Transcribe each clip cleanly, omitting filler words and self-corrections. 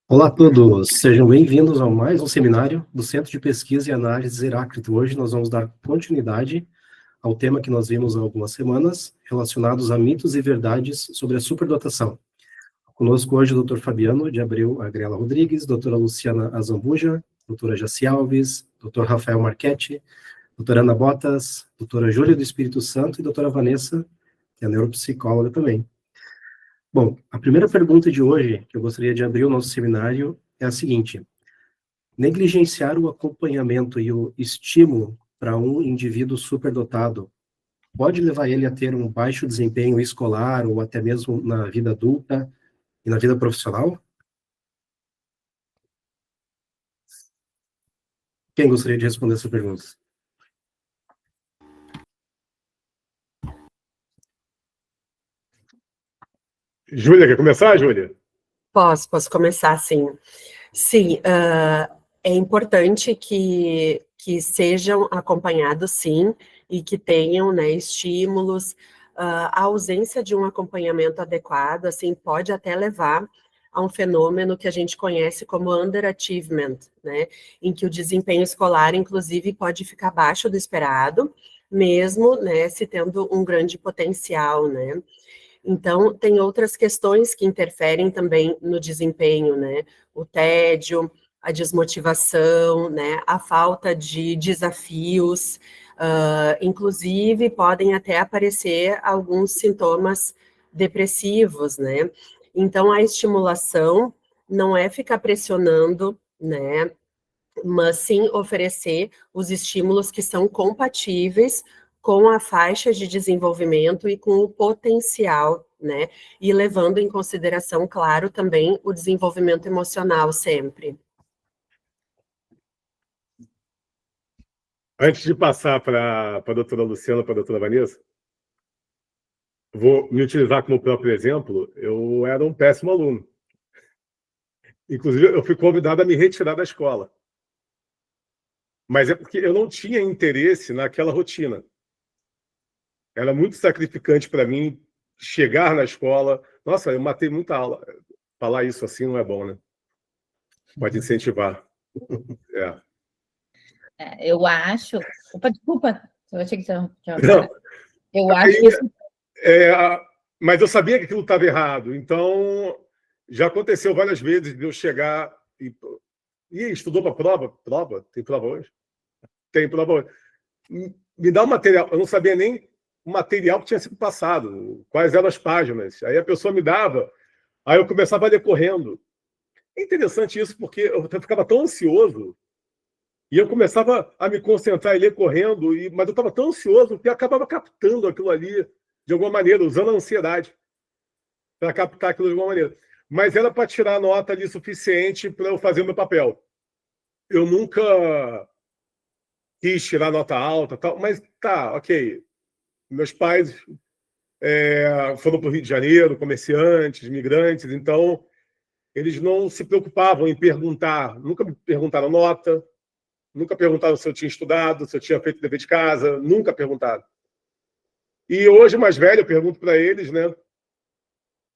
Olá a todos, sejam bem-vindos a mais um seminário do Centro de Pesquisa e Análise Heráclito. Hoje nós vamos dar continuidade ao tema que nós vimos há algumas semanas, relacionados a mitos e verdades sobre a superdotação. Conosco hoje o Dr. Fabiano de Abreu Agrela Rodrigues, doutora Luciana Azambuja, doutora Jaci Alves, Dr. Rafael Marchetti, doutora Ana Botas, doutora Júlia do Espírito Santo e doutora Vanessa, que é neuropsicóloga também. Bom, a primeira pergunta de hoje, que eu gostaria de abrir o nosso seminário, é a seguinte: negligenciar o acompanhamento e o estímulo para um indivíduo superdotado pode levar ele a ter um baixo desempenho escolar ou até mesmo na vida adulta e na vida profissional? Quem gostaria de responder essa pergunta? Júlia, quer começar, Júlia? Posso começar, sim. Sim, é importante que sejam acompanhados, sim, e que tenham, né, estímulos. A ausência de um acompanhamento adequado, assim, pode até levar a um fenômeno que a gente conhece como underachievement, né, em que o desempenho escolar, inclusive, pode ficar abaixo do esperado, mesmo, né, se tendo um grande potencial, né. Então, tem outras questões que interferem também no desempenho, né? O tédio, a desmotivação, né? A falta de desafios, inclusive podem até aparecer alguns sintomas depressivos, né? Então, a estimulação não é ficar pressionando, né? Mas sim oferecer os estímulos que são compatíveis com a faixa de desenvolvimento e com o potencial, né? E levando em consideração, claro, também o desenvolvimento emocional sempre. Antes de passar para a doutora Luciana, para a doutora Vanessa, vou me utilizar como próprio exemplo. Eu era um péssimo aluno. Inclusive, eu fui convidado a me retirar da escola. Mas é porque eu não tinha interesse naquela rotina. Era muito sacrificante para mim chegar na escola. Nossa, eu matei muita aula. Falar isso assim não é bom, né? Pode incentivar. Eu acho... Opa, desculpa. Eu achei que você tinha... Não. Eu acho que isso... Mas eu sabia que aquilo estava errado. Então, já aconteceu várias vezes de eu chegar e... estudou para prova? Prova? Tem prova hoje? Tem prova hoje. Me dá um material. Eu não sabia nem o material que tinha sido passado, quais eram as páginas. Aí a pessoa me dava, aí eu começava a ler correndo. É interessante isso, porque eu ficava tão ansioso e eu começava a me concentrar e ler correndo, mas eu estava tão ansioso que eu acabava captando aquilo ali de alguma maneira, usando a ansiedade para captar aquilo de alguma maneira. Mas era para tirar a nota ali suficiente para eu fazer o meu papel. Eu nunca quis tirar nota alta, tal, mas tá, ok. Meus pais foram para o Rio de Janeiro, comerciantes, migrantes, então eles não se preocupavam em perguntar, nunca me perguntaram nota, nunca perguntaram se eu tinha estudado, se eu tinha feito dever de casa, nunca perguntaram. E hoje, mais velho, eu pergunto para eles, né?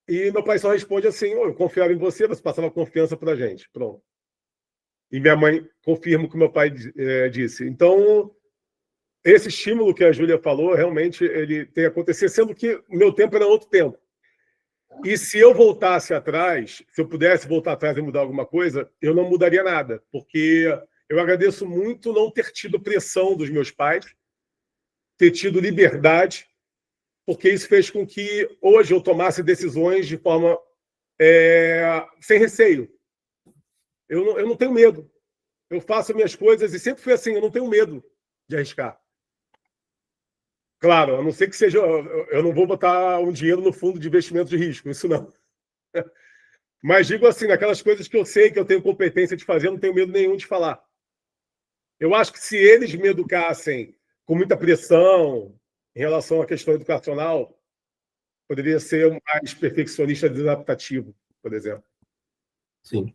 E meu pai só responde assim: oh, eu confiava em você, você passava confiança para a gente. Pronto. E minha mãe confirma o que meu pai disse. Então, esse estímulo que a Júlia falou, realmente, ele tem acontecido, sendo que o meu tempo era outro tempo. E se eu voltasse atrás, se eu pudesse voltar atrás e mudar alguma coisa, eu não mudaria nada, porque eu agradeço muito não ter tido pressão dos meus pais, ter tido liberdade, porque isso fez com que hoje eu tomasse decisões de forma sem receio. Eu não tenho medo. Eu faço minhas coisas e sempre fui assim, eu não tenho medo de arriscar. Claro, a não ser que seja... Eu não vou botar um dinheiro no fundo de investimento de risco, isso não. Mas digo assim, naquelas coisas que eu sei que eu tenho competência de fazer, eu não tenho medo nenhum de falar. Eu acho que se eles me educassem com muita pressão em relação à questão educacional, poderia ser mais perfeccionista desadaptativo, por exemplo. Sim.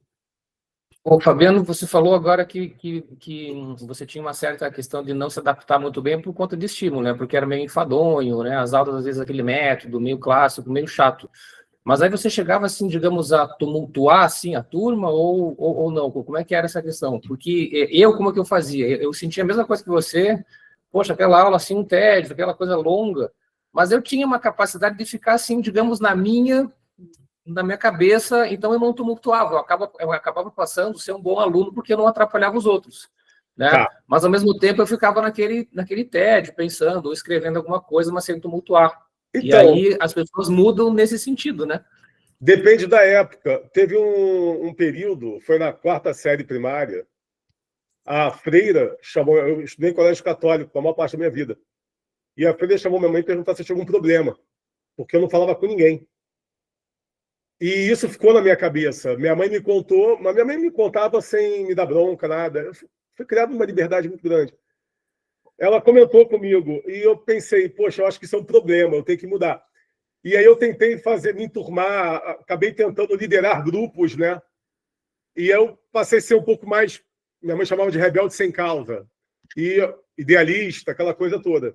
Ô, Fabiano, você falou agora que você tinha uma certa questão de não se adaptar muito bem por conta de estímulo, né? Porque era meio enfadonho, né? As aulas, às vezes, aquele método meio clássico, meio chato. Mas aí você chegava, assim, digamos, a tumultuar, assim, a turma ou não? Como é que era essa questão? Porque como é que eu fazia? Eu sentia a mesma coisa que você. Poxa, aquela aula, assim, um tédio, aquela coisa longa. Mas eu tinha uma capacidade de ficar, assim, digamos, na minha cabeça, então eu não tumultuava, eu acabava passando a ser um bom aluno porque eu não atrapalhava os outros, né? Tá. Mas ao mesmo tempo eu ficava naquele tédio, pensando ou escrevendo alguma coisa, mas sem tumultuar. E Então, aí as pessoas mudam nesse sentido, né? depende da época. Teve um período, foi na 4ª série primária, a freira chamou, eu estudei em colégio católico a maior parte da minha vida, e a freira chamou minha mãe e perguntou se tinha algum problema, porque eu não falava com ninguém. E isso ficou na minha cabeça. Minha mãe me contou, mas minha mãe me contava sem me dar bronca, nada. Eu fui criado numa liberdade muito grande. Ela comentou comigo e eu pensei, poxa, eu acho que isso é um problema, eu tenho que mudar. E aí eu tentei me enturmar, acabei tentando liderar grupos, né? E eu passei a ser um pouco mais, minha mãe chamava de rebelde sem causa, e idealista, aquela coisa toda.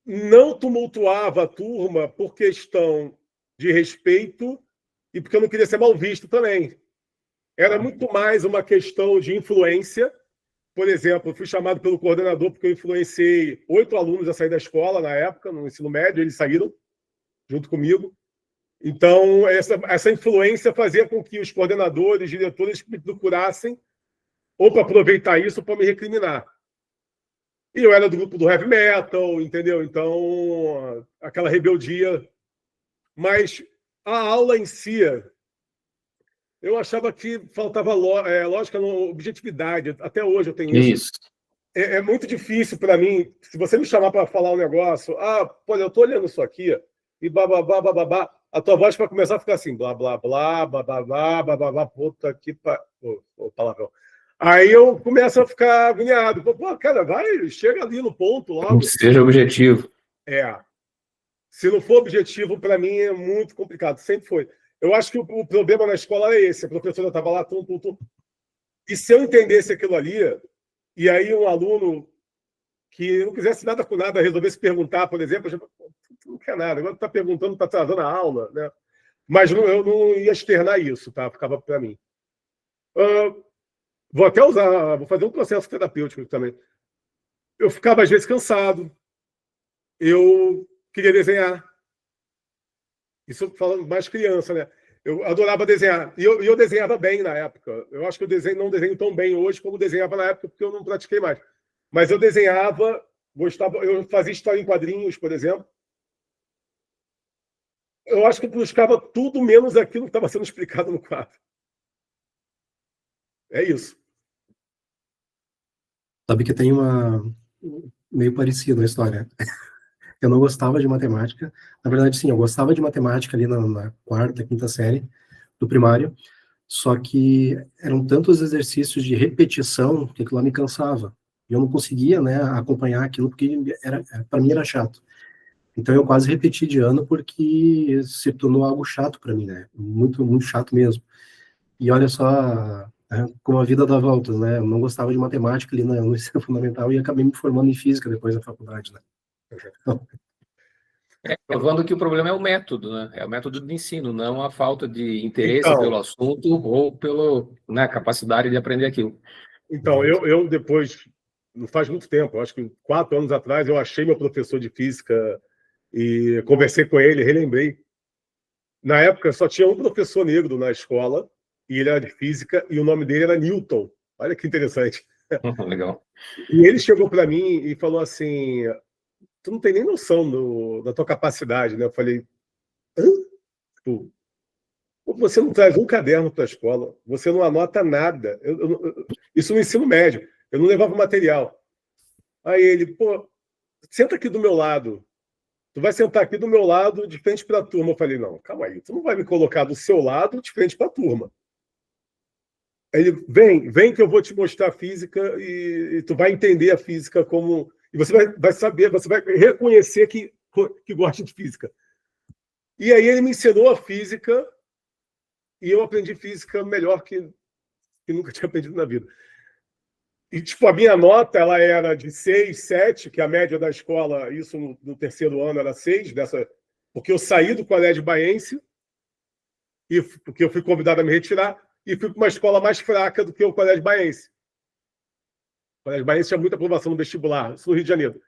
Não tumultuava a turma por questão de respeito e porque eu não queria ser mal visto também. Era muito mais uma questão de influência. Por exemplo, eu fui chamado pelo coordenador porque eu influenciei 8 alunos a sair da escola na época, no ensino médio, eles saíram junto comigo. Então, essa influência fazia com que os coordenadores, diretores me procurassem ou para aproveitar isso ou para me recriminar. E eu era do grupo do heavy metal, entendeu? Então, aquela rebeldia. Mas a aula em si, eu achava que faltava lógica, objetividade. Até hoje eu tenho isso. É muito difícil para mim, se você me chamar para falar um negócio, pô, eu estou olhando isso aqui, e bababá, bababá, a tua voz vai começar a ficar assim, blá, blá, blá, bababá, bababá, puta que palavrão. Aí eu começo a ficar agoniado. Pô, cara, chega ali no ponto logo. Seja objetivo. Se não for objetivo, para mim é muito complicado. Sempre foi. Eu acho que o problema na escola é esse. A professora estava lá, E se eu entendesse aquilo ali, e aí um aluno que não quisesse nada com nada, resolvesse perguntar, por exemplo, não quer nada, agora está perguntando, está atrasando a aula, né? Mas eu não ia externar isso, tá? Ficava para mim. Vou até vou fazer um processo terapêutico também. Eu ficava, às vezes, cansado. Eu queria desenhar. Isso falando mais criança, né? Eu adorava desenhar. E eu desenhava bem na época. Eu acho que eu não desenho tão bem hoje como desenhava na época, porque eu não pratiquei mais. Mas eu desenhava, gostava, eu fazia história em quadrinhos, por exemplo. Eu acho que eu buscava tudo menos aquilo que estava sendo explicado no quadro. É isso. Sabe que tem uma meio parecida na história. Eu não gostava de matemática. Na verdade, sim, eu gostava de matemática ali na 4ª, 5ª série do primário, só que eram tantos exercícios de repetição que aquilo lá me cansava. E eu não conseguia, né, acompanhar aquilo porque para mim era chato. Então eu quase repeti de ano porque se tornou algo chato para mim, né? Muito, muito chato mesmo. E olha só, como a vida dá voltas, né? Eu não gostava de matemática ali no ensino fundamental e acabei me formando em física depois da faculdade, né? Provando que o problema é o método, né? É o método de ensino, não a falta de interesse pelo assunto ou pela capacidade de aprender aquilo. Então, eu depois, não faz muito tempo, acho que 4 anos atrás, eu achei meu professor de física e conversei com ele, relembrei. Na época, só tinha um professor negro na escola, e ele era de física, e o nome dele era Newton. Olha que interessante. Legal. E ele chegou para mim e falou assim, tu não tem nem noção da tua capacidade, né? Eu falei, hã? Você não traz um caderno para a escola, você não anota nada. Isso no ensino médio, eu não levava material. Aí ele, pô, senta aqui do meu lado. Tu vai sentar aqui do meu lado, de frente para a turma. Eu falei, não, calma aí, tu não vai me colocar do seu lado, de frente para a turma. Aí ele, vem que eu vou te mostrar a física e tu vai entender a física como... E você vai saber, você vai reconhecer que gosta de física. E aí ele me ensinou a física e eu aprendi física melhor que nunca tinha aprendido na vida. E, tipo, a minha nota, ela era de 6, 7, que a média da escola, isso no terceiro ano era 6, porque eu saí do Colégio Baiense, porque eu fui convidado a me retirar, e fui para uma escola mais fraca do que o Colégio Baiense. O Colégio Baiense tinha muita aprovação no vestibular, isso no Rio de Janeiro.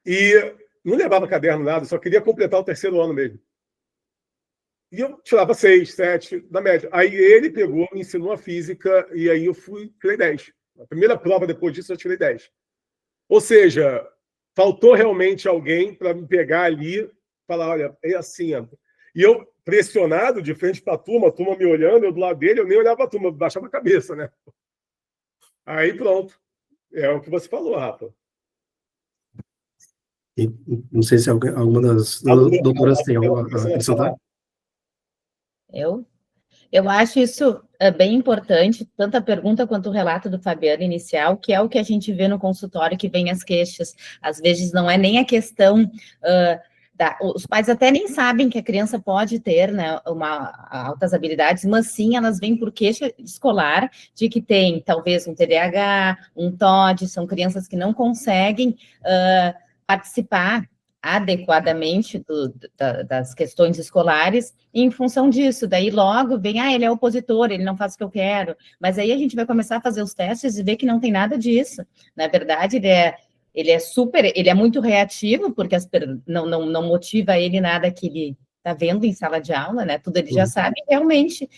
E não levava caderno, nada, só queria completar o terceiro ano mesmo. E eu tirava 6, 7 da média. Aí ele pegou, me ensinou a física, e aí eu tirei 10. A primeira prova depois disso eu tirei 10. Ou seja, faltou realmente alguém para me pegar ali e falar, olha, é assim. E eu, pressionado, de frente para a turma me olhando, eu do lado dele, eu nem olhava a turma, baixava a cabeça, né? Aí pronto. É o que você falou, Rafa. E não sei se alguma das doutoras tem algo a acrescentar. Eu acho isso bem importante, tanto a pergunta quanto o relato do Fabiano inicial, que é o que a gente vê no consultório, que vem as queixas. Às vezes não é nem a questão... os pais até nem sabem que a criança pode ter, né, altas habilidades, mas sim elas vêm por queixa escolar de que tem talvez um TDAH, um TOD, são crianças que não conseguem participar adequadamente das questões escolares, e em função disso, daí logo vem, ele é opositor, ele não faz o que eu quero, mas aí a gente vai começar a fazer os testes e ver que não tem nada disso. Na verdade, ele é muito reativo, porque não motiva ele nada que ele está vendo em sala de aula, né? Tudo ele já sabe. Realmente,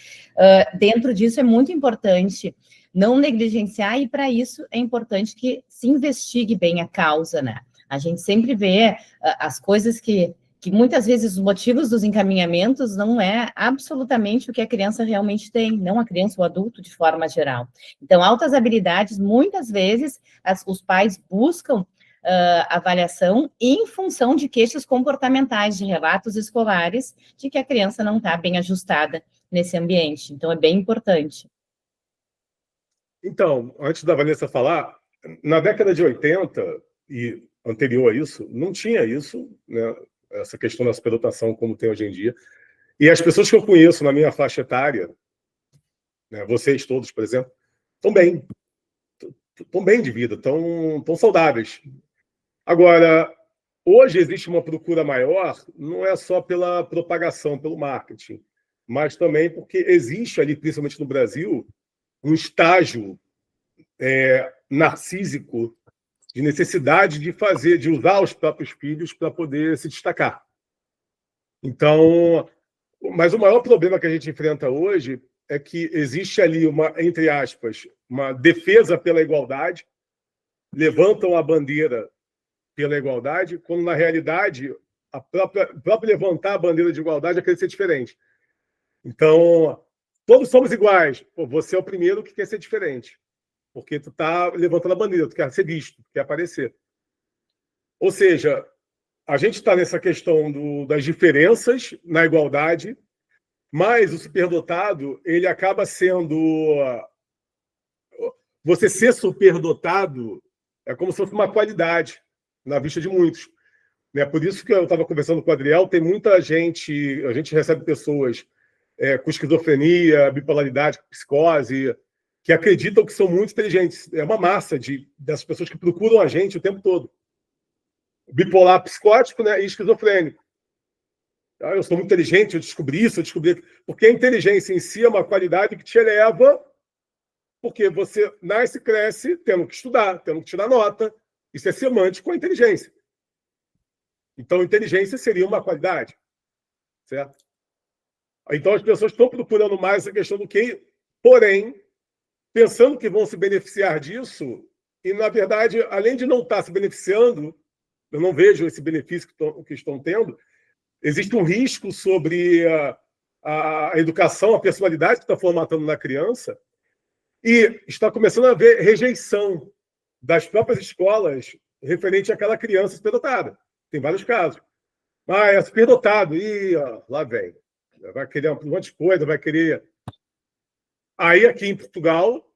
dentro disso é muito importante não negligenciar, e para isso é importante que se investigue bem a causa, né? A gente sempre vê as coisas que muitas vezes os motivos dos encaminhamentos não é absolutamente o que a criança realmente tem, não a criança ou o adulto de forma geral. Então, altas habilidades, muitas vezes, os pais buscam avaliação em função de queixas comportamentais, de relatos escolares, de que a criança não está bem ajustada nesse ambiente. Então, é bem importante. Então, antes da Vanessa falar, na década de 80 e anterior a isso, não tinha isso, né? Essa questão da superdotação como tem hoje em dia. E as pessoas que eu conheço na minha faixa etária, né, vocês todos, por exemplo, estão bem de vida, estão saudáveis. Agora, hoje existe uma procura maior, não é só pela propagação, pelo marketing, mas também porque existe ali, principalmente no Brasil, um estágio narcísico de necessidade de usar os próprios filhos para poder se destacar. Então, mas o maior problema que a gente enfrenta hoje é que existe ali entre aspas, uma defesa pela igualdade, levantam a bandeira pela igualdade, quando na realidade o próprio levantar a bandeira de igualdade é querer ser diferente. Então, todos somos iguais. Você é o primeiro que quer ser diferente, porque tu está levantando a bandeira, tu quer ser visto, tu quer aparecer. Ou seja, a gente está nessa questão das diferenças na igualdade, mas o superdotado, ele acaba sendo... Você ser superdotado é como se fosse uma qualidade na vista de muitos. Por isso que eu estava conversando com o Adriel, tem muita gente, a gente recebe pessoas com esquizofrenia, bipolaridade, psicose, que acreditam que são muito inteligentes. É uma massa dessas pessoas que procuram a gente o tempo todo. Bipolar psicótico, né, e esquizofrênico. Eu sou muito inteligente, eu descobri isso, eu descobri... Porque a inteligência em si é uma qualidade que te eleva, porque você nasce e cresce tendo que estudar, tendo que tirar nota. Isso é semântico com a inteligência. Então, inteligência seria uma qualidade, certo? Então, as pessoas estão procurando mais essa questão do que, porém, pensando que vão se beneficiar disso, e, na verdade, além de não estar se beneficiando, eu não vejo esse benefício que estão tendo, existe um risco sobre a educação, a personalidade que está formatando na criança, e está começando a haver rejeição das próprias escolas referente àquela criança superdotada. Tem vários casos. É superdotado. Ih, lá vem. Vai querer um monte de coisa, vai querer... Aí, aqui em Portugal,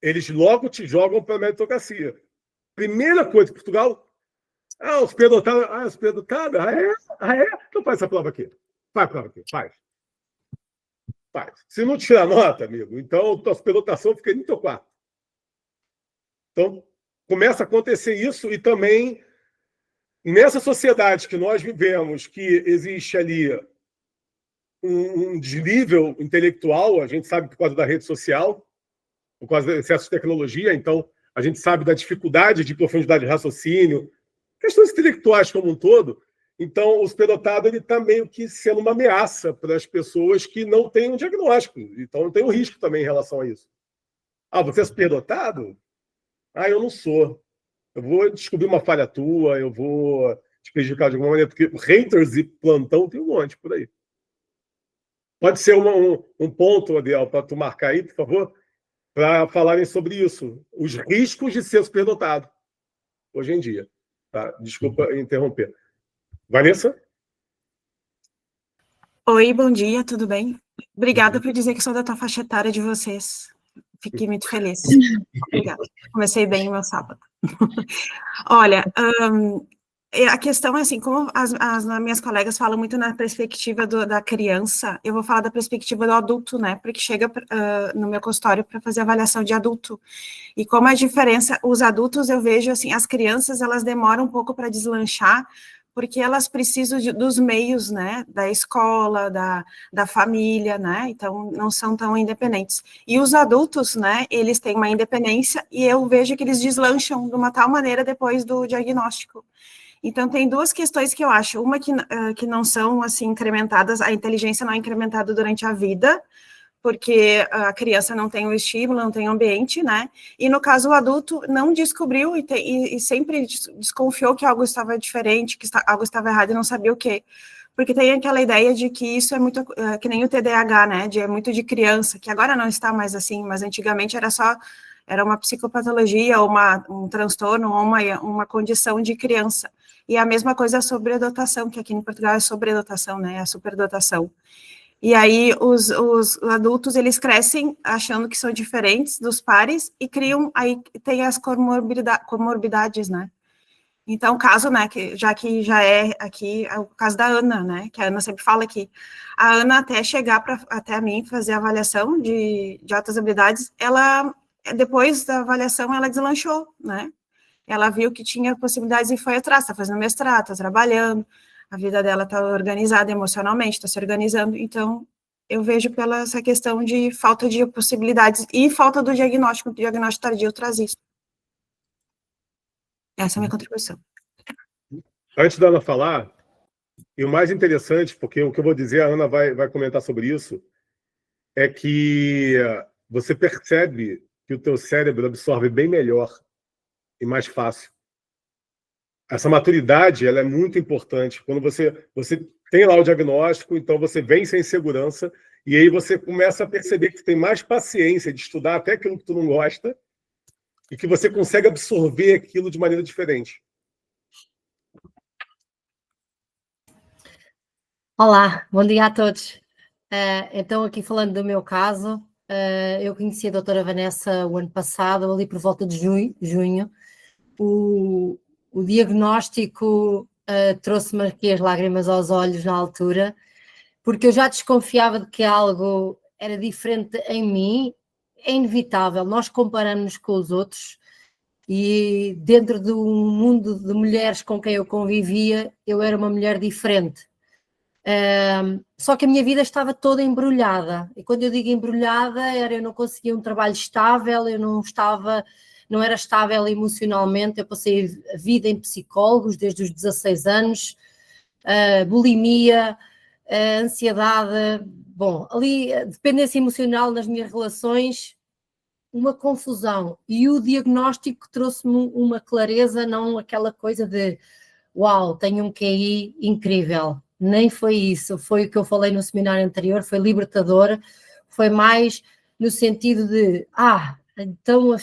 eles logo te jogam para a meritocracia. Primeira coisa que Portugal... o superdotado... superdotado? Ah, é? Então faz essa prova aqui. Faz a prova aqui, faz. Faz. Se não tirar nota, amigo, então a superdotação fica no teu quarto. Então, começa a acontecer isso e também nessa sociedade que nós vivemos, que existe ali um desnível intelectual, a gente sabe por causa da rede social, por causa do excesso de tecnologia, então a gente sabe da dificuldade de profundidade de raciocínio, questões intelectuais como um todo. Então, o superdotado está meio que sendo uma ameaça para as pessoas que não têm um diagnóstico. Então, tem um risco também em relação a isso. Ah, você é superdotado? Ah, eu não sou. Eu vou descobrir uma falha tua, eu vou te prejudicar de alguma maneira, porque haters e plantão tem um monte por aí. Pode ser um ponto, Adiel, para tu marcar aí, por favor, para falarem sobre isso. Os riscos de ser superdotado, hoje em dia. Tá? Desculpa interromper. Vanessa? Oi, bom dia, tudo bem? Obrigada por dizer que sou da tua faixa etária de vocês. Fiquei muito feliz. Obrigada. Comecei bem o meu sábado. Olha, a questão é assim, como as minhas colegas falam muito na perspectiva da criança, eu vou falar da perspectiva do adulto, né? Porque chega no meu consultório para fazer avaliação de adulto. E como a diferença, os adultos, eu vejo assim, as crianças, elas demoram um pouco para deslanchar, porque elas precisam dos meios, né, da escola, da família, né, então não são tão independentes. E os adultos, né, eles têm uma independência e eu vejo que eles deslancham de uma tal maneira depois do diagnóstico. Então, tem duas questões que eu acho, uma que não são, assim, incrementadas, a inteligência não é incrementada durante a vida, porque a criança não tem o estímulo, não tem o ambiente, né? E no caso o adulto não descobriu e sempre desconfiou que algo estava diferente, que algo estava errado e não sabia o quê. Porque tem aquela ideia de que isso é muito, que nem o TDAH, né? É muito de criança, que agora não está mais assim, mas antigamente era uma psicopatologia, ou um transtorno, ou uma condição de criança. E a mesma coisa a sobredotação, que aqui em Portugal é sobredotação, né? A superdotação. E aí os adultos, eles crescem achando que são diferentes dos pares e criam, aí tem as comorbidades, né? Então, o caso, né, que já é aqui, é o caso da Ana, né, que a Ana sempre fala aqui. A Ana, até chegar até mim fazer a avaliação de altas habilidades, ela, depois da avaliação, ela deslanchou, né? Ela viu que tinha possibilidades e foi atrás, está fazendo mestrado, está trabalhando, a vida dela está organizada emocionalmente, está se organizando, então eu vejo pela essa questão de falta de possibilidades e falta do diagnóstico, o diagnóstico tardio traz isso. Essa é a minha contribuição. Antes da Ana falar, e o mais interessante, porque o que eu vou dizer, a Ana vai comentar sobre isso, é que você percebe que o teu cérebro absorve bem melhor e mais fácil. Essa maturidade, ela é muito importante. Quando você tem lá o diagnóstico, então você vence a insegurança, e aí você começa a perceber que tem mais paciência de estudar até aquilo que tu não gosta, e que você consegue absorver aquilo de maneira diferente. Olá, bom dia a todos. Então, aqui falando do meu caso, eu conheci a doutora Vanessa o ano passado, ali por volta de junho. O diagnóstico trouxe-me aqui as lágrimas aos olhos na altura, porque eu já desconfiava de que algo era diferente em mim. É inevitável, nós comparamos-nos com os outros e dentro de um mundo de mulheres com quem eu convivia, eu era uma mulher diferente. Só que a minha vida estava toda embrulhada, e quando eu digo embrulhada, eu não conseguia um trabalho estável, eu não era estável emocionalmente. Eu passei a vida em psicólogos desde os 16 anos, bulimia, ansiedade, bom, ali dependência emocional nas minhas relações, uma confusão, e o diagnóstico trouxe-me uma clareza, não aquela coisa de uau, tenho um QI incrível. Nem foi isso, foi o que eu falei no seminário anterior, foi libertador, foi mais no sentido de, então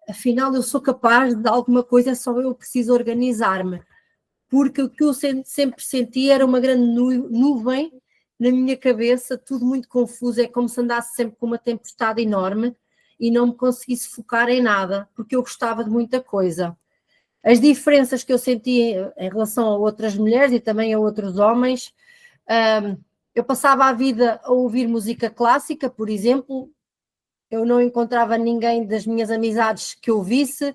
afinal eu sou capaz de alguma coisa, só eu preciso organizar-me, porque o que eu sempre senti era uma grande nuvem na minha cabeça, tudo muito confuso, é como se andasse sempre com uma tempestade enorme e não me conseguisse focar em nada, porque eu gostava de muita coisa. As diferenças que eu senti em relação a outras mulheres e também a outros homens, Eu passava a vida a ouvir música clássica, por exemplo, eu não encontrava ninguém das minhas amizades que ouvisse,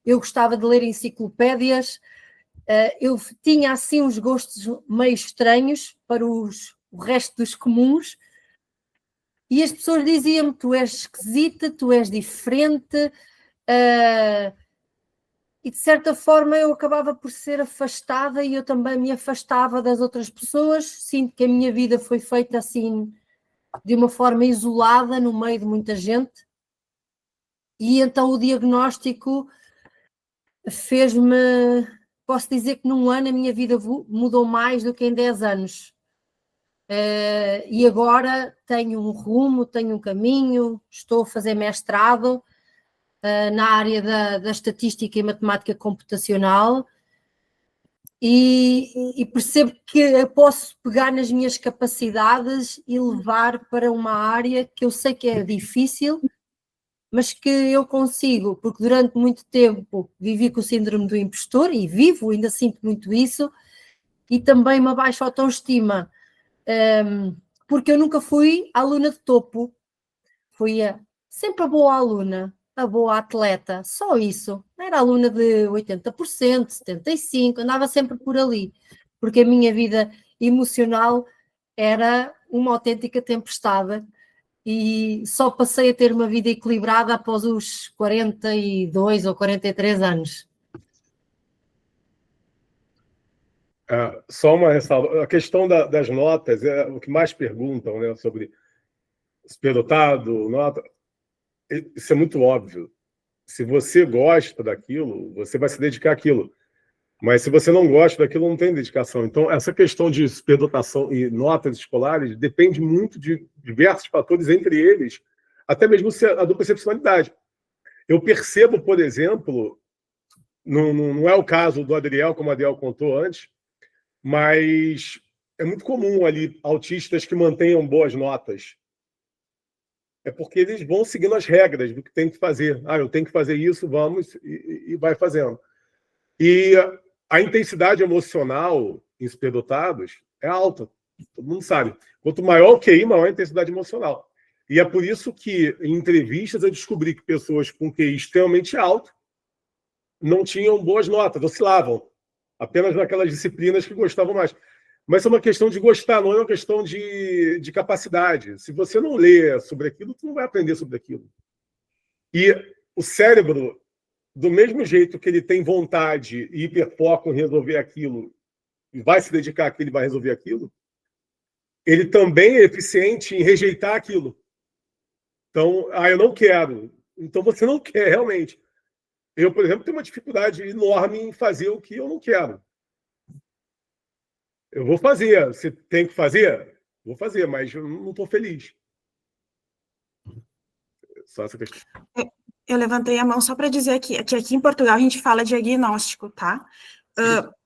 eu gostava de ler enciclopédias, eu tinha assim uns gostos meio estranhos para o resto dos comuns, e as pessoas diziam-me, tu és esquisita, tu és diferente, e de certa forma eu acabava por ser afastada e eu também me afastava das outras pessoas. Sinto que a minha vida foi feita assim, de uma forma isolada, no meio de muita gente, e então o diagnóstico fez-me, posso dizer que num ano a minha vida mudou mais do que em 10 anos. E agora tenho um rumo, tenho um caminho, estou a fazer mestrado na área da estatística e matemática computacional, e percebo que eu posso pegar nas minhas capacidades e levar para uma área que eu sei que é difícil, mas que eu consigo, porque durante muito tempo vivi com o síndrome do impostor, e vivo, ainda sinto muito isso, e também uma baixa autoestima, porque eu nunca fui aluna de topo, fui sempre a boa aluna, a boa atleta, só isso. Era aluna de 80%, 75%, andava sempre por ali, porque a minha vida emocional era uma autêntica tempestade e só passei a ter uma vida equilibrada após os 42 ou 43 anos. Só uma ressalva. A questão das notas é o que mais perguntam, né, sobre superdotado, nota. Isso é muito óbvio. Se você gosta daquilo, você vai se dedicar àquilo. Mas se você não gosta daquilo, não tem dedicação. Então, essa questão de superdotação e notas escolares depende muito de diversos fatores, entre eles, até mesmo a dupla excepcionalidade. Eu percebo, por exemplo, não é o caso do Adriel, como o Adriel contou antes, mas é muito comum ali autistas que mantenham boas notas. É porque eles vão seguindo as regras do que tem que fazer. Eu tenho que fazer isso, vamos, e vai fazendo. E a intensidade emocional em superdotados é alta, todo mundo sabe. Quanto maior o QI, maior a intensidade emocional. E é por isso que, em entrevistas, eu descobri que pessoas com QI extremamente alto não tinham boas notas, oscilavam, apenas naquelas disciplinas que gostavam mais. Mas é uma questão de gostar, não é uma questão de capacidade. Se você não lê sobre aquilo, você não vai aprender sobre aquilo. E o cérebro, do mesmo jeito que ele tem vontade e hiperfoco em resolver aquilo, e vai se dedicar àquilo e vai resolver aquilo, ele também é eficiente em rejeitar aquilo. Então, eu não quero. Então, você não quer, realmente. Eu, por exemplo, tenho uma dificuldade enorme em fazer o que eu não quero. Eu vou fazer. Você tem que fazer? Vou fazer, mas eu não estou feliz. Só essa questão. Eu levantei a mão só para dizer que aqui em Portugal a gente fala diagnóstico, tá?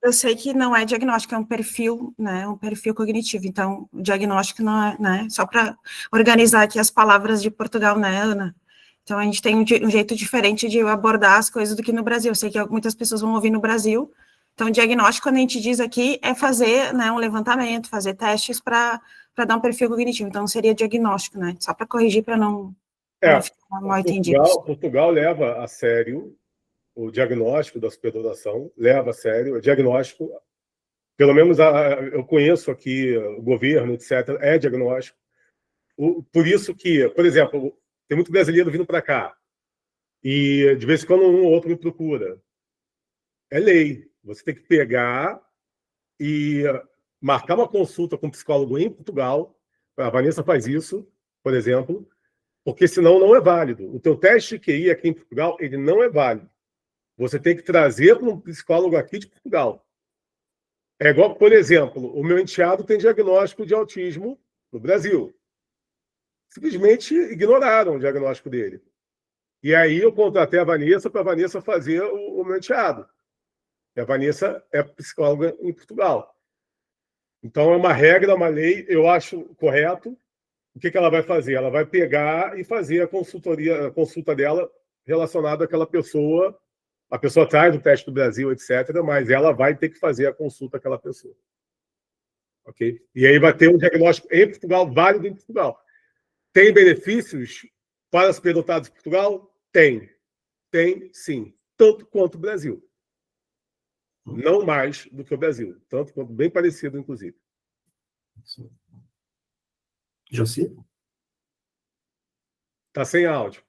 Eu sei que não é diagnóstico, é um perfil, né? Um perfil cognitivo. Então, o diagnóstico não é, né? Só para organizar aqui as palavras de Portugal, né, Ana? Então, a gente tem um jeito diferente de abordar as coisas do que no Brasil. Eu sei que muitas pessoas vão ouvir no Brasil. Então, diagnóstico, quando a gente diz aqui, é fazer, né, um levantamento, fazer testes para dar um perfil cognitivo. Então, seria diagnóstico, né? Só para corrigir, para não ficar mal entendido. Portugal leva a sério o diagnóstico da superdotação, leva a sério o diagnóstico. Pelo menos eu conheço aqui o governo, etc., é diagnóstico. Por isso que, por exemplo, tem muito brasileiro vindo para cá e de vez em quando um ou outro me procura. É lei. Você tem que pegar e marcar uma consulta com um psicólogo em Portugal. A Vanessa faz isso, por exemplo, porque senão não é válido. O teu teste de QI aqui em Portugal, ele não é válido. Você tem que trazer para um psicólogo aqui de Portugal. É igual, por exemplo, o meu enteado tem diagnóstico de autismo no Brasil. Simplesmente ignoraram o diagnóstico dele. E aí eu contratei a Vanessa para a Vanessa fazer o meu enteado. E a Vanessa é psicóloga em Portugal. Então é uma regra, uma lei, eu acho correto. O que ela vai fazer? Ela vai pegar e fazer a consulta dela relacionada àquela pessoa. A pessoa traz o teste do Brasil, etc., mas ela vai ter que fazer a consulta àquela pessoa. ok? E aí vai ter um diagnóstico em Portugal, válido em Portugal. Tem benefícios para superdotados em Portugal? Tem. Tem, sim. Tanto quanto o Brasil. Não mais do que o Brasil. Tanto quanto bem parecido, inclusive. Josi? Está sem áudio.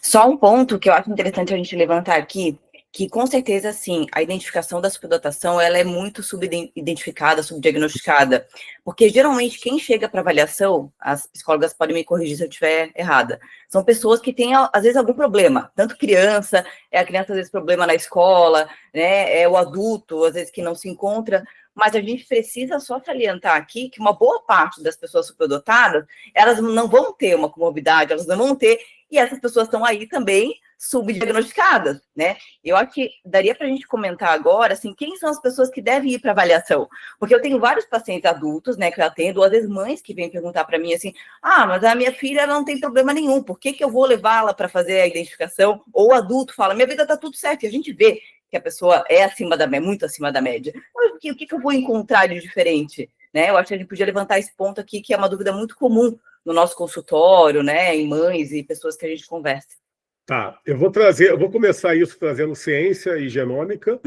Só um ponto que eu acho interessante a gente levantar aqui, que com certeza, sim, a identificação da superdotação, ela é muito subidentificada, subdiagnosticada, porque geralmente quem chega para avaliação, as psicólogas podem me corrigir se eu estiver errada, são pessoas que têm, às vezes, algum problema, tanto criança, a criança, às vezes, problema na escola, né, é o adulto, às vezes, que não se encontra, mas a gente precisa só salientar aqui que uma boa parte das pessoas superdotadas, elas não vão ter uma comorbidade, elas não vão ter, e essas pessoas estão aí também subdiagnosticadas, né? Eu acho que daria para a gente comentar agora, assim, quem são as pessoas que devem ir para avaliação? Porque eu tenho vários pacientes adultos, né, que eu atendo, ou às vezes mães que vêm perguntar para mim assim, mas a minha filha ela não tem problema nenhum, por que eu vou levá-la para fazer a identificação? Ou o adulto fala, minha vida está tudo certo, e a gente vê que a pessoa é acima da média, muito acima da média. Mas o que eu vou encontrar de diferente? Né? Eu acho que a gente podia levantar esse ponto aqui, que é uma dúvida muito comum no nosso consultório, né, em mães e pessoas que a gente conversa. Tá, eu vou começar isso trazendo ciência e genômica,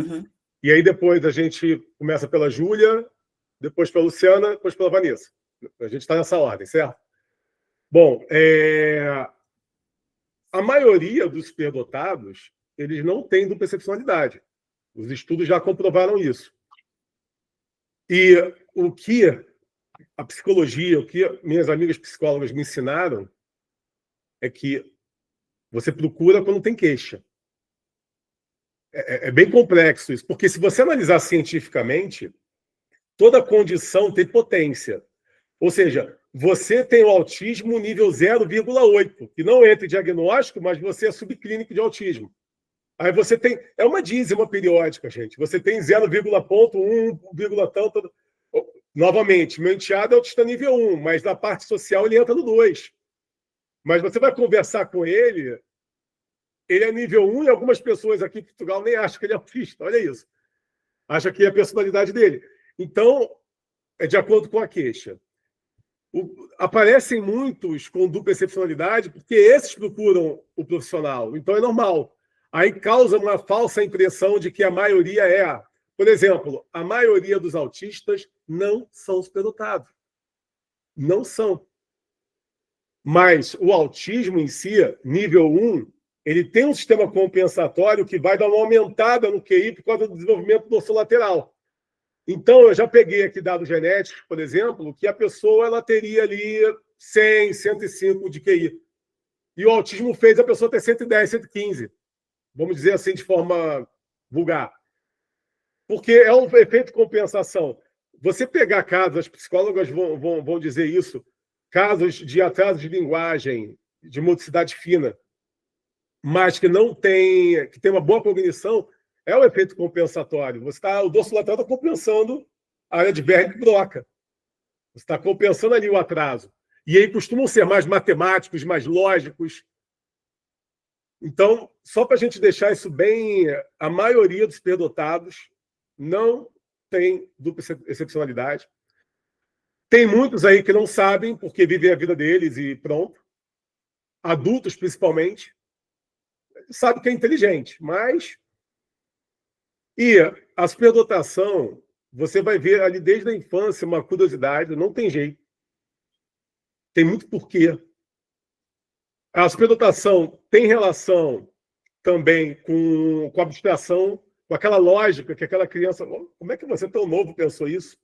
e aí depois a gente começa pela Júlia, depois pela Luciana, depois pela Vanessa. A gente está nessa ordem, certo? Bom, a maioria dos superdotados, eles não têm dupla excepcionalidade. Os estudos já comprovaram isso. E o que a psicologia, o que minhas amigas psicólogas me ensinaram é que você procura quando tem queixa. É bem complexo isso, porque se você analisar cientificamente, toda condição tem potência. Ou seja, você tem o autismo nível 0,8, que não entra em diagnóstico, mas você é subclínico de autismo. Aí você tem... É uma dízima periódica, gente. Você tem 0,1, tanto... Novamente, meu enteado é autista nível 1, mas na parte social ele entra no 2. Mas você vai conversar com ele é nível 1 e algumas pessoas aqui em Portugal nem acham que ele é autista. Olha isso. Acha que é a personalidade dele. Então, é de acordo com a queixa. Aparecem muitos com dupla excepcionalidade porque esses procuram o profissional. Então, é normal. Aí causa uma falsa impressão de que a maioria é. Por exemplo, a maioria dos autistas não são superdotados. Não são. Mas o autismo em si, nível 1, ele tem um sistema compensatório que vai dar uma aumentada no QI por causa do desenvolvimento dorsolateral. Então, eu já peguei aqui dados genéticos, por exemplo, que a pessoa ela teria ali 100, 105 de QI. E o autismo fez a pessoa ter 110, 115. Vamos dizer assim, de forma vulgar. Porque é um efeito compensação. Você pegar casos, as psicólogas vão dizer isso, casos de atraso de linguagem, de motricidade fina, mas que tem uma boa cognição, é o efeito compensatório. O dorsolateral está compensando a área de Berg que broca. Você está compensando ali o atraso. E aí costumam ser mais matemáticos, mais lógicos. Então, só para a gente deixar isso bem, a maioria dos superdotados não tem dupla excepcionalidade. Tem muitos aí que não sabem, porque vivem a vida deles e pronto. Adultos, principalmente. Sabe que é inteligente, mas... E a superdotação, você vai ver ali desde a infância uma curiosidade, não tem jeito. Tem muito porquê. A superdotação tem relação também com a abstração, com aquela lógica que aquela criança... Como é que você tão novo pensou isso?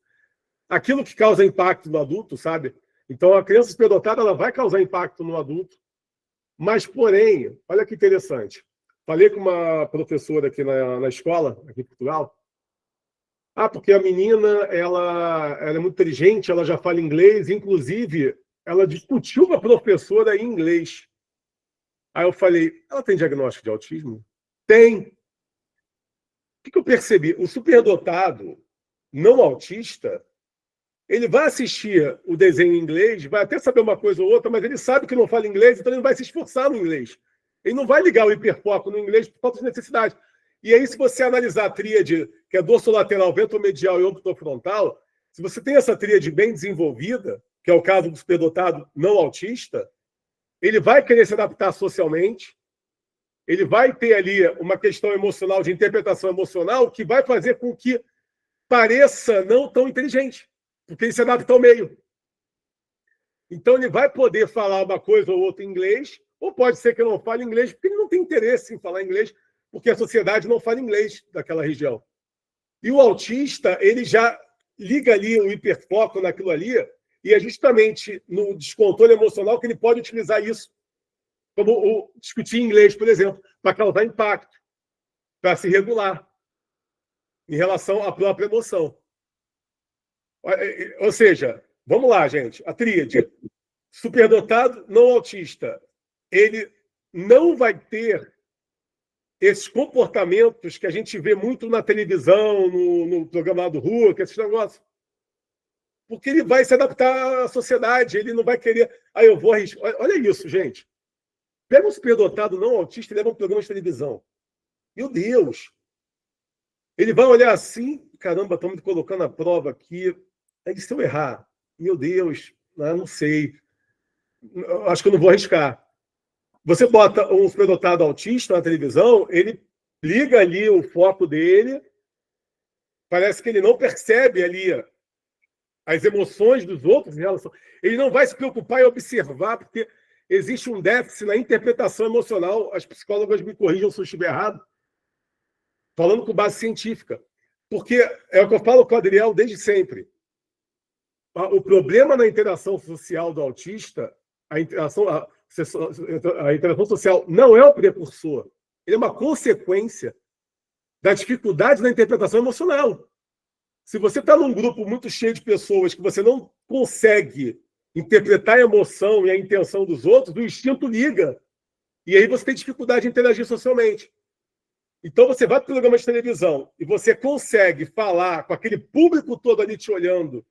Aquilo que causa impacto no adulto, sabe? Então, a criança superdotada ela vai causar impacto no adulto. Mas, porém, olha que interessante. Falei com uma professora aqui na escola, aqui em Portugal. Porque a menina ela é muito inteligente, ela já fala inglês, inclusive, ela discutiu com a professora em inglês. Aí eu falei, ela tem diagnóstico de autismo? Tem. O que eu percebi? O superdotado, não autista, ele vai assistir o desenho em inglês, vai até saber uma coisa ou outra, mas ele sabe que não fala inglês, então ele não vai se esforçar no inglês. Ele não vai ligar o hiperfoco no inglês por falta de necessidade. E aí, se você analisar a tríade, que é dorsolateral, ventromedial e orbitofrontal, se você tem essa tríade bem desenvolvida, que é o caso do superdotado não autista, ele vai querer se adaptar socialmente, ele vai ter ali uma questão emocional, de interpretação emocional, que vai fazer com que pareça não tão inteligente, porque ele se adapta ao meio. Então, ele vai poder falar uma coisa ou outra em inglês, ou pode ser que ele não fale inglês, porque ele não tem interesse em falar inglês, porque a sociedade não fala inglês daquela região. E o autista, ele já liga ali o hiperfoco naquilo ali, e é justamente no descontrole emocional que ele pode utilizar isso, como o discutir inglês, por exemplo, para causar impacto, para se regular em relação à própria emoção. Ou seja, vamos lá, gente, a tríade. Superdotado não autista, ele não vai ter esses comportamentos que a gente vê muito na televisão, no programa do Hulk, esses negócios. Porque ele vai se adaptar à sociedade, ele não vai querer... eu vou arriscar. Olha isso, gente. Pega um superdotado não autista e leva um programa de televisão. Meu Deus! Ele vai olhar assim, caramba, estão me colocando à prova aqui. Aí, se eu errar, meu Deus, não sei. Acho que eu não vou arriscar. Você bota um superdotado autista na televisão, ele liga ali o foco dele, parece que ele não percebe ali as emoções dos outros em relação... Ele não vai se preocupar em observar, porque existe um déficit na interpretação emocional. As psicólogas me corrijam se eu estiver errado, falando com base científica. Porque é o que eu falo com o Adriel desde sempre. O problema na interação social do autista, a interação social não é o precursor. Ele é uma consequência da dificuldade na interpretação emocional. Se você está num grupo muito cheio de pessoas que você não consegue interpretar a emoção e a intenção dos outros, o instinto liga. E aí você tem dificuldade de interagir socialmente. Então você vai para o programa de televisão e você consegue falar com aquele público todo ali te olhando,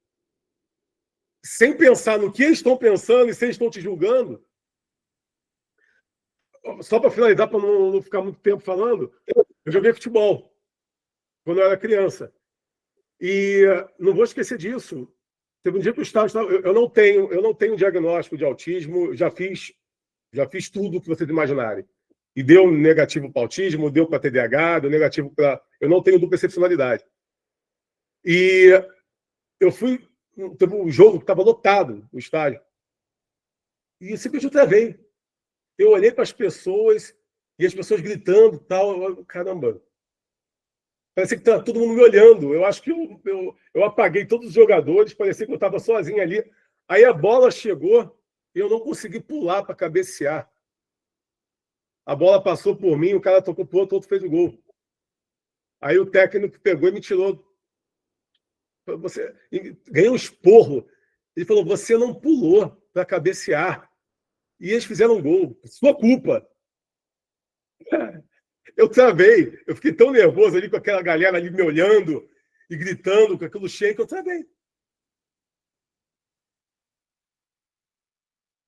sem pensar no que eles estão pensando e se eles estão te julgando. Só para finalizar, para não ficar muito tempo falando, eu joguei futebol quando eu era criança. E não vou esquecer disso. Teve um dia que o estágio... Eu não tenho diagnóstico de autismo, já fiz tudo o que vocês imaginarem. E deu negativo para autismo, deu para TDAH, deu negativo para... Eu não tenho dupla excepcionalidade. E eu fui... Teve um jogo que estava lotado, o estádio. E simplesmente eu travei. Eu olhei para as pessoas, e as pessoas gritando e tal. Caramba! Parecia que estava todo mundo me olhando. Eu acho que eu apaguei todos os jogadores, parecia que eu estava sozinho ali. Aí a bola chegou e eu não consegui pular para cabecear. A bola passou por mim, o cara tocou para o outro fez o gol. Aí o técnico pegou e me tirou. Ganhei um esporro. Ele falou, você não pulou para cabecear. E eles fizeram um gol. Sua culpa. Eu travei. Eu fiquei tão nervoso ali com aquela galera ali me olhando e gritando com aquilo cheio que eu travei.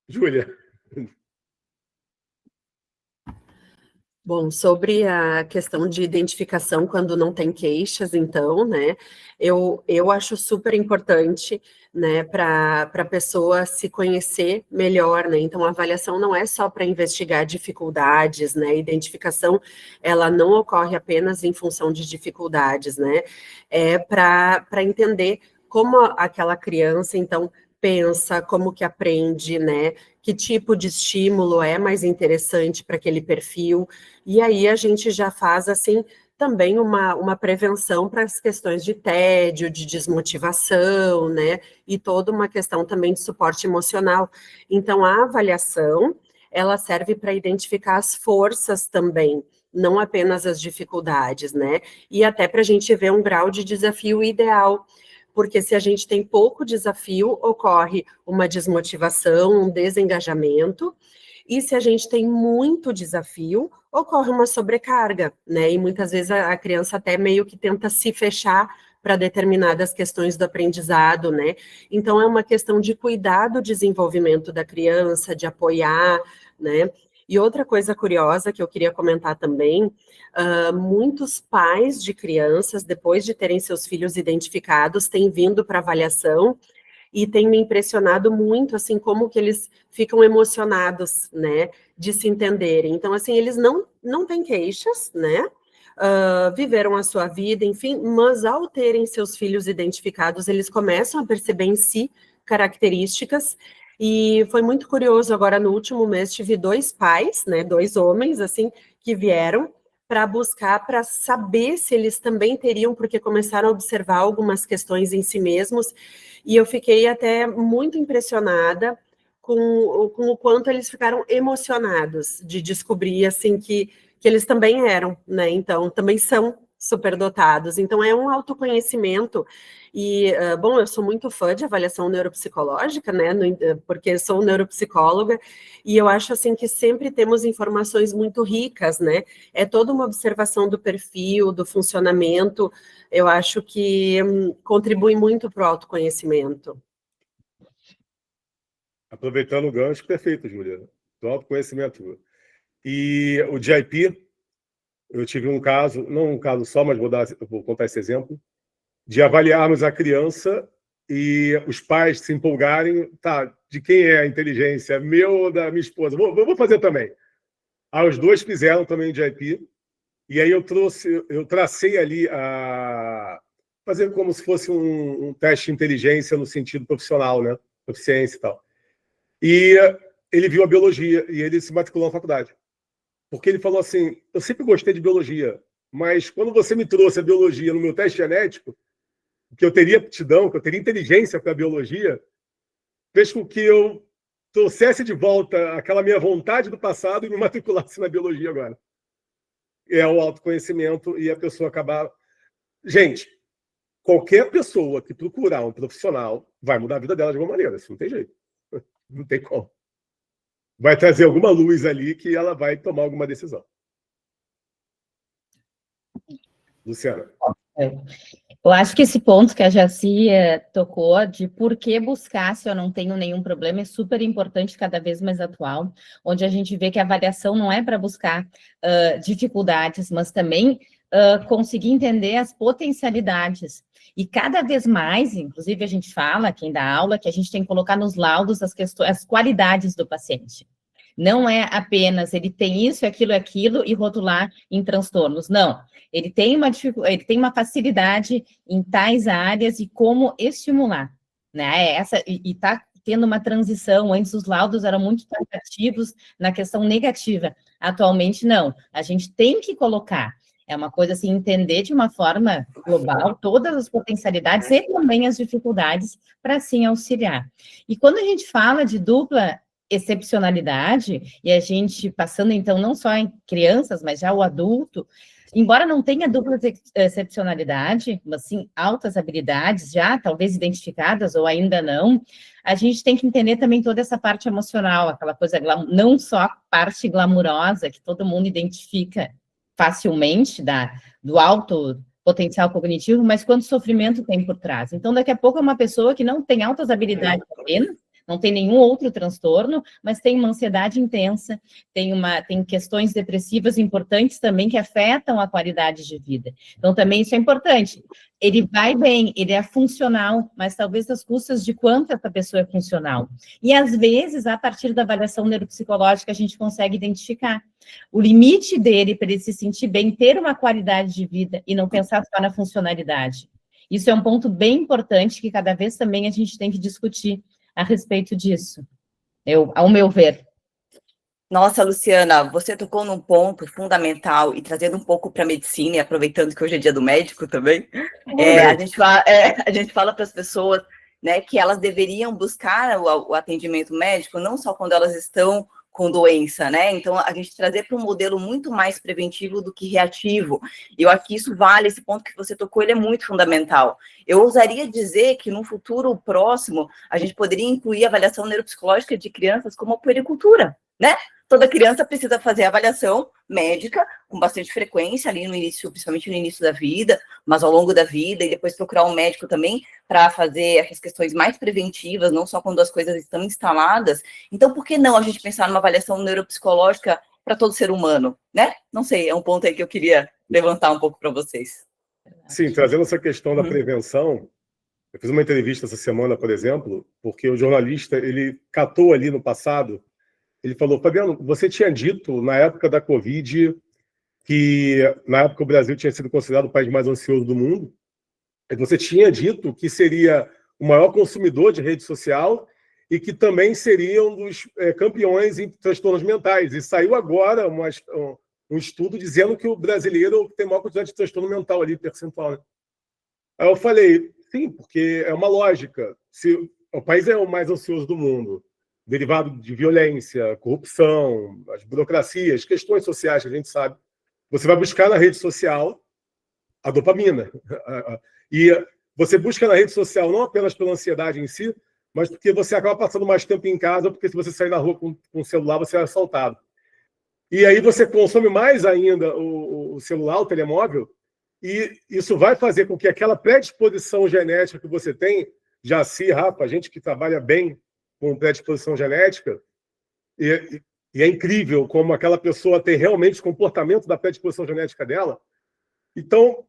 Júlia. Bom, sobre a questão de identificação quando não tem queixas, então, né, eu acho super importante, né, para a pessoa se conhecer melhor, né, então a avaliação não é só para investigar dificuldades, né, a identificação, ela não ocorre apenas em função de dificuldades, né, é para entender como aquela criança, então, pensa, como que aprende, né, que tipo de estímulo é mais interessante para aquele perfil, e aí a gente já faz, assim, também uma prevenção para as questões de tédio, de desmotivação, né, e toda uma questão também de suporte emocional. Então, a avaliação, ela serve para identificar as forças também, não apenas as dificuldades, né, e até para a gente ver um grau de desafio ideal, porque se a gente tem pouco desafio, ocorre uma desmotivação, um desengajamento, e se a gente tem muito desafio, ocorre uma sobrecarga, né? E muitas vezes a criança até meio que tenta se fechar para determinadas questões do aprendizado, né? Então é uma questão de cuidar do desenvolvimento da criança, de apoiar, né? E outra coisa curiosa que eu queria comentar também, muitos pais de crianças, depois de terem seus filhos identificados, têm vindo para avaliação e tem me impressionado muito, assim, como que eles ficam emocionados, né, de se entenderem. Então, assim, eles não têm queixas, né, viveram a sua vida, enfim, mas ao terem seus filhos identificados, eles começam a perceber em si características. E foi muito curioso, agora no último mês tive 2 pais, né, 2 homens, assim, que vieram para buscar, para saber se eles também teriam, porque começaram a observar algumas questões em si mesmos, e eu fiquei até muito impressionada com o quanto eles ficaram emocionados de descobrir, assim, que eles também eram, né, então, também são superdotados. Então, é um autoconhecimento. E, bom, eu sou muito fã de avaliação neuropsicológica, né, porque sou neuropsicóloga, e eu acho, assim, que sempre temos informações muito ricas, né, é toda uma observação do perfil, do funcionamento, eu acho que contribui muito para o autoconhecimento. Aproveitando o gancho, perfeito, Júlia, do autoconhecimento. E o GIP, eu tive um caso, não um caso só, mas vou contar esse exemplo, de avaliarmos a criança e os pais se empolgarem, tá, de quem é a inteligência, meu ou da minha esposa? Vou fazer também. Aí os 2 fizeram também o GIP, e aí eu tracei ali fazendo como se fosse um teste de inteligência no sentido profissional, né? Proficiência e tal. E ele viu a biologia e ele se matriculou na faculdade. Porque ele falou assim, eu sempre gostei de biologia, mas quando você me trouxe a biologia no meu teste genético, que eu teria aptidão, que eu teria inteligência para a biologia, fez com que eu trouxesse de volta aquela minha vontade do passado e me matriculasse na biologia agora. É o autoconhecimento e a pessoa acabar... Gente, qualquer pessoa que procurar um profissional vai mudar a vida dela de alguma maneira, isso não tem jeito. Não tem como. Vai trazer alguma luz ali que ela vai tomar alguma decisão. Luciana. Eu acho que esse ponto que a Jaci tocou, de por que buscar se eu não tenho nenhum problema, é super importante, cada vez mais atual, onde a gente vê que a avaliação não é para buscar dificuldades, mas também conseguir entender as potencialidades. E cada vez mais, inclusive a gente fala, quem dá aula, que a gente tem que colocar nos laudos as qualidades do paciente. Não é apenas ele tem isso, aquilo e rotular em transtornos. Não, ele tem uma facilidade em tais áreas e como estimular, né? E está tendo uma transição. Antes os laudos eram muito taxativos na questão negativa. Atualmente, não. A gente tem que colocar. É uma coisa assim, entender de uma forma global todas as potencialidades e também as dificuldades para assim auxiliar. E quando a gente fala de dupla excepcionalidade, e a gente passando então não só em crianças, mas já o adulto, embora não tenha dupla excepcionalidade, mas sim altas habilidades já, talvez identificadas ou ainda não, a gente tem que entender também toda essa parte emocional, aquela coisa, não só a parte glamurosa que todo mundo identifica facilmente do alto potencial cognitivo, mas quanto sofrimento tem por trás. Então, daqui a pouco é uma pessoa que não tem altas habilidades apenas, não tem nenhum outro transtorno, mas tem uma ansiedade intensa, tem questões depressivas importantes também que afetam a qualidade de vida. Então, também isso é importante. Ele vai bem, ele é funcional, mas talvez às custas de quanto essa pessoa é funcional. E, às vezes, a partir da avaliação neuropsicológica, a gente consegue identificar o limite dele para ele se sentir bem, ter uma qualidade de vida e não pensar só na funcionalidade. Isso é um ponto bem importante que cada vez também a gente tem que discutir a respeito disso, ao meu ver. Nossa, Luciana, você tocou num ponto fundamental e trazendo um pouco para a medicina, e aproveitando que hoje é dia do médico também, a gente fala para as pessoas, né, que elas deveriam buscar o atendimento médico não só quando elas estão com doença, né? Então, a gente trazer para um modelo muito mais preventivo do que reativo. E eu acho que isso vale, esse ponto que você tocou, ele é muito fundamental. Eu ousaria dizer que no futuro próximo, a gente poderia incluir a avaliação neuropsicológica de crianças como a puericultura, né? Toda criança precisa fazer avaliação médica com bastante frequência ali no início, principalmente no início da vida, mas ao longo da vida, e depois procurar um médico também para fazer essas questões mais preventivas, não só quando as coisas estão instaladas. Então, por que não a gente pensar numa avaliação neuropsicológica para todo ser humano, né? Não sei, é um ponto aí que eu queria levantar um pouco para vocês. Sim, trazendo essa questão da prevenção, eu fiz uma entrevista essa semana, por exemplo, porque o jornalista, ele catou ali no passado, ele falou, Fabiano, você tinha dito na época da Covid que na época o Brasil tinha sido considerado o país mais ansioso do mundo, e você tinha dito que seria o maior consumidor de rede social e que também seria um dos campeões em transtornos mentais. E saiu agora um estudo dizendo que o brasileiro tem maior quantidade de transtorno mental ali, percentual. Né? Aí eu falei, sim, porque é uma lógica. Se o país é o mais ansioso do mundo, derivado de violência, corrupção, as burocracias, questões sociais que a gente sabe, você vai buscar na rede social a dopamina. E você busca na rede social não apenas pela ansiedade em si, mas porque você acaba passando mais tempo em casa, porque se você sair na rua com o celular, você é assaltado. E aí você consome mais ainda o celular, o telemóvel, e isso vai fazer com que aquela predisposição genética que você tem, Jaci, Rafa, a gente que trabalha bem com predisposição genética, e é incrível como aquela pessoa tem realmente o comportamento da predisposição genética dela. Então,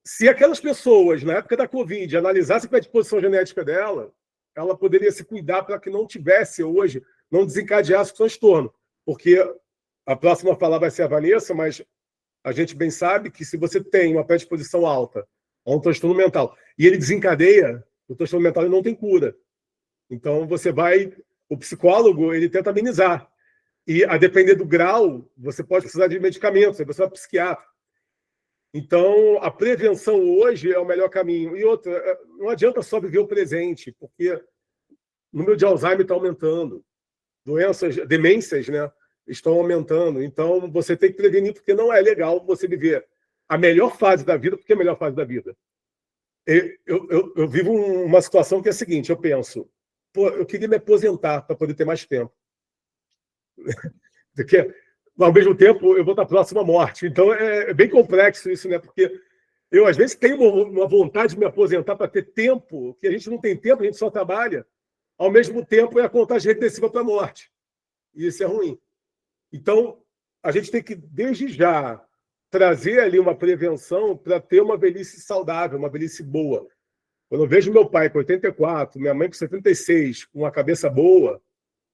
se aquelas pessoas, na época da Covid, analisassem a predisposição genética dela, ela poderia se cuidar para que não tivesse hoje, não desencadeasse o transtorno. Porque a próxima a falar vai ser a Vanessa, mas a gente bem sabe que se você tem uma predisposição alta a um transtorno mental e ele desencadeia, o transtorno mental ele não tem cura. Então, o psicólogo, ele tenta amenizar. E, a depender do grau, você pode precisar de medicamentos, aí você vai para o psiquiatra. Então, a prevenção hoje é o melhor caminho. E outra, não adianta só viver o presente, porque o número de Alzheimer está aumentando, demências, né, estão aumentando. Então, você tem que prevenir, porque não é legal você viver a melhor fase da vida, porque é a melhor fase da vida. Eu vivo uma situação que é a seguinte, eu penso, eu queria me aposentar para poder ter mais tempo. Porque, ao mesmo tempo, eu vou estar próximo à morte. Então, é bem complexo isso, né? Porque eu, às vezes, tenho uma vontade de me aposentar para ter tempo, que a gente não tem tempo, a gente só trabalha. Ao mesmo tempo, é a contagem regressiva para a morte. E isso é ruim. Então, a gente tem que, desde já, trazer ali uma prevenção para ter uma velhice saudável, uma velhice boa. Quando eu vejo meu pai com 84, minha mãe com 76, com uma cabeça boa,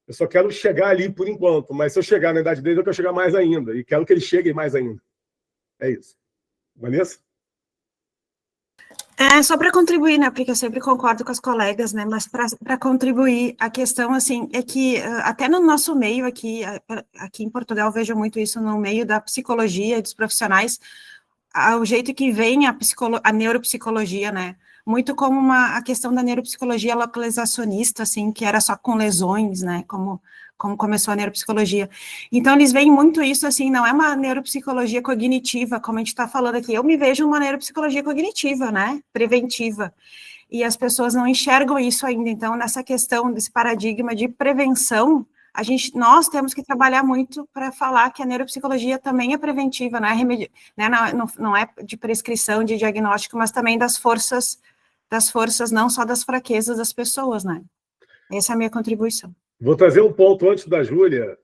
eu só quero chegar ali por enquanto, mas se eu chegar na idade deles, eu quero chegar mais ainda, e quero que eles cheguem mais ainda. É isso. Vanessa? Só para contribuir, né, porque eu sempre concordo com as colegas, né, mas para contribuir, a questão, assim, é que até no nosso meio aqui em Portugal, vejo muito isso no meio da psicologia, dos profissionais, o jeito que vem a neuropsicologia, né, muito como a questão da neuropsicologia localizacionista, assim, que era só com lesões, né, como começou a neuropsicologia. Então, eles veem muito isso, assim, não é uma neuropsicologia cognitiva, como a gente está falando aqui, eu me vejo uma neuropsicologia cognitiva, né, preventiva, e as pessoas não enxergam isso ainda. Então, nessa questão desse paradigma de prevenção, nós temos que trabalhar muito para falar que a neuropsicologia também é preventiva, não é remédio, né, não é de prescrição, de diagnóstico, mas também das forças, não só das fraquezas das pessoas, né? Essa é a minha contribuição. Vou trazer um ponto antes da Júlia,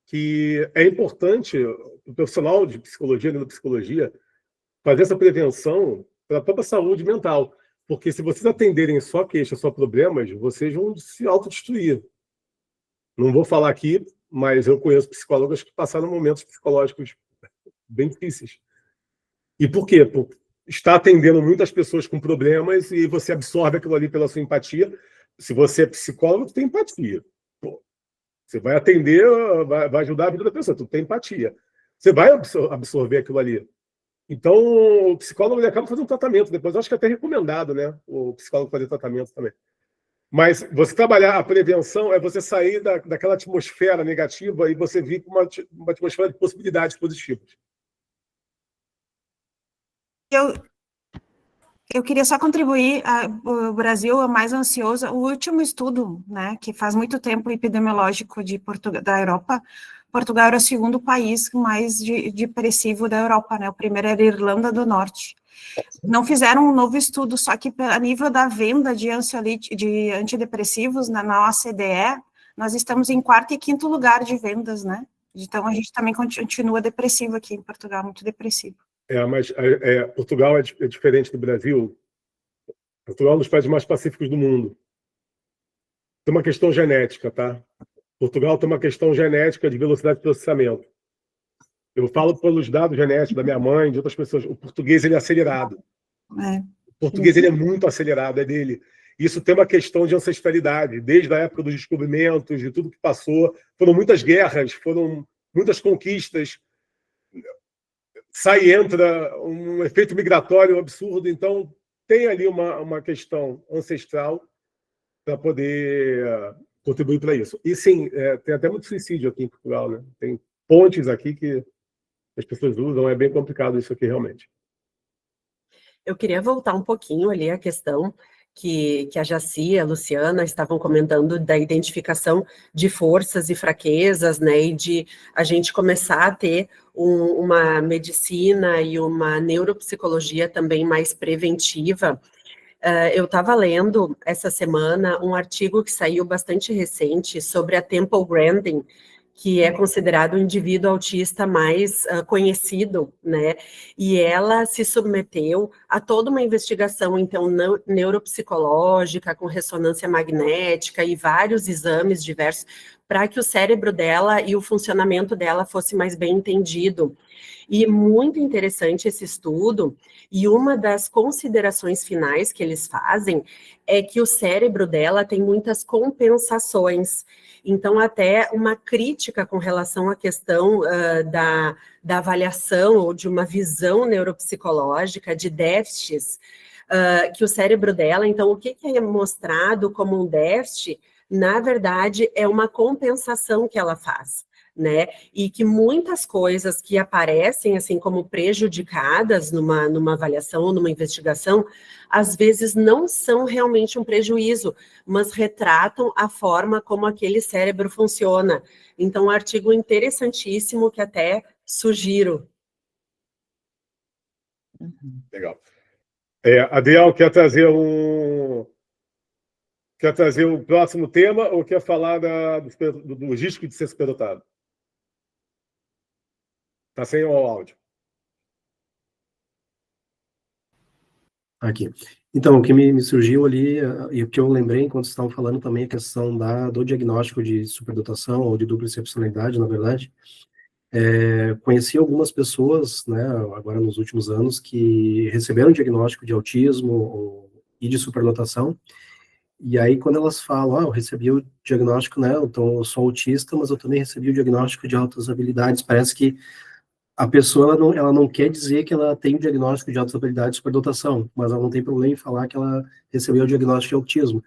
que é importante o profissional de psicologia, neuropsicologia, fazer essa prevenção para a própria saúde mental. Porque se vocês atenderem só queixas, só problemas, vocês vão se autodestruir. Não vou falar aqui, mas eu conheço psicólogas que passaram momentos psicológicos bem difíceis. E por quê? Por estar atendendo muitas pessoas com problemas e você absorve aquilo ali pela sua empatia. Se você é psicólogo, tu tem empatia. Você vai atender, vai ajudar a vida da pessoa, tu tem empatia. Você vai absorver aquilo ali. Então, o psicólogo ele acaba fazendo um tratamento depois. Eu acho que é até recomendado, né? O psicólogo fazer tratamento também. Mas você trabalhar a prevenção é você sair daquela atmosfera negativa e você vir com uma atmosfera de possibilidades positivas. Eu queria só contribuir, o Brasil é mais ansioso, o último estudo, né, que faz muito tempo epidemiológico da Europa, Portugal era o segundo país mais depressivo da Europa, né? O primeiro era a Irlanda do Norte. Não fizeram um novo estudo, só que a nível da venda de antidepressivos na OCDE, nós estamos em 4º e 5º lugar de vendas, né? Então, a gente também continua depressivo aqui em Portugal, muito depressivo. Mas Portugal é diferente do Brasil. Portugal é um dos países mais pacíficos do mundo. Tem uma questão genética, tá? Portugal tem uma questão genética de velocidade de processamento. Eu falo pelos dados genéticos da minha mãe, de outras pessoas. O português ele é acelerado. O português ele é muito acelerado, é dele. Isso tem uma questão de ancestralidade, desde a época dos descobrimentos, de tudo que passou. Foram muitas guerras, foram muitas conquistas. Sai e entra um efeito migratório absurdo. Então, tem ali uma questão ancestral para poder contribuir para isso. E sim, tem até muito suicídio aqui em Portugal, né? Tem pontes aqui que as pessoas usam, é bem complicado isso aqui realmente. Eu queria voltar um pouquinho ali à questão que a Jaci e a Luciana estavam comentando da identificação de forças e fraquezas, né, e de a gente começar a ter uma medicina e uma neuropsicologia também mais preventiva. Eu estava lendo essa semana um artigo que saiu bastante recente sobre a Temple Grandin, que é considerado o indivíduo autista mais conhecido, né? E ela se submeteu a toda uma investigação, então, neuropsicológica, com ressonância magnética e vários exames diversos, para que o cérebro dela e o funcionamento dela fosse mais bem entendido. E muito interessante esse estudo, e uma das considerações finais que eles fazem é que o cérebro dela tem muitas compensações. Então, até uma crítica com relação à questão da avaliação ou de uma visão neuropsicológica de déficits, que o cérebro dela, então, o que é mostrado como um déficit, na verdade, é uma compensação que ela faz, né? E que muitas coisas que aparecem, assim, como prejudicadas numa avaliação ou numa investigação, às vezes não são realmente um prejuízo, mas retratam a forma como aquele cérebro funciona. Então, um artigo interessantíssimo que até sugiro. Legal. Adriel, quer trazer o próximo tema ou quer falar do risco de ser superdotado? Está sem o áudio. Aqui. Então, o que me surgiu ali, e o que eu lembrei enquanto estavam falando também, a questão do diagnóstico de superdotação, ou de dupla excepcionalidade, na verdade. Conheci algumas pessoas, né, agora nos últimos anos, que receberam diagnóstico de autismo e de superdotação, e aí quando elas falam, eu recebi o diagnóstico, né, então eu sou autista, mas eu também recebi o diagnóstico de altas habilidades, parece que a pessoa ela não quer dizer que ela tem o diagnóstico de altas habilidades de superdotação, mas ela não tem problema em falar que ela recebeu o diagnóstico de autismo.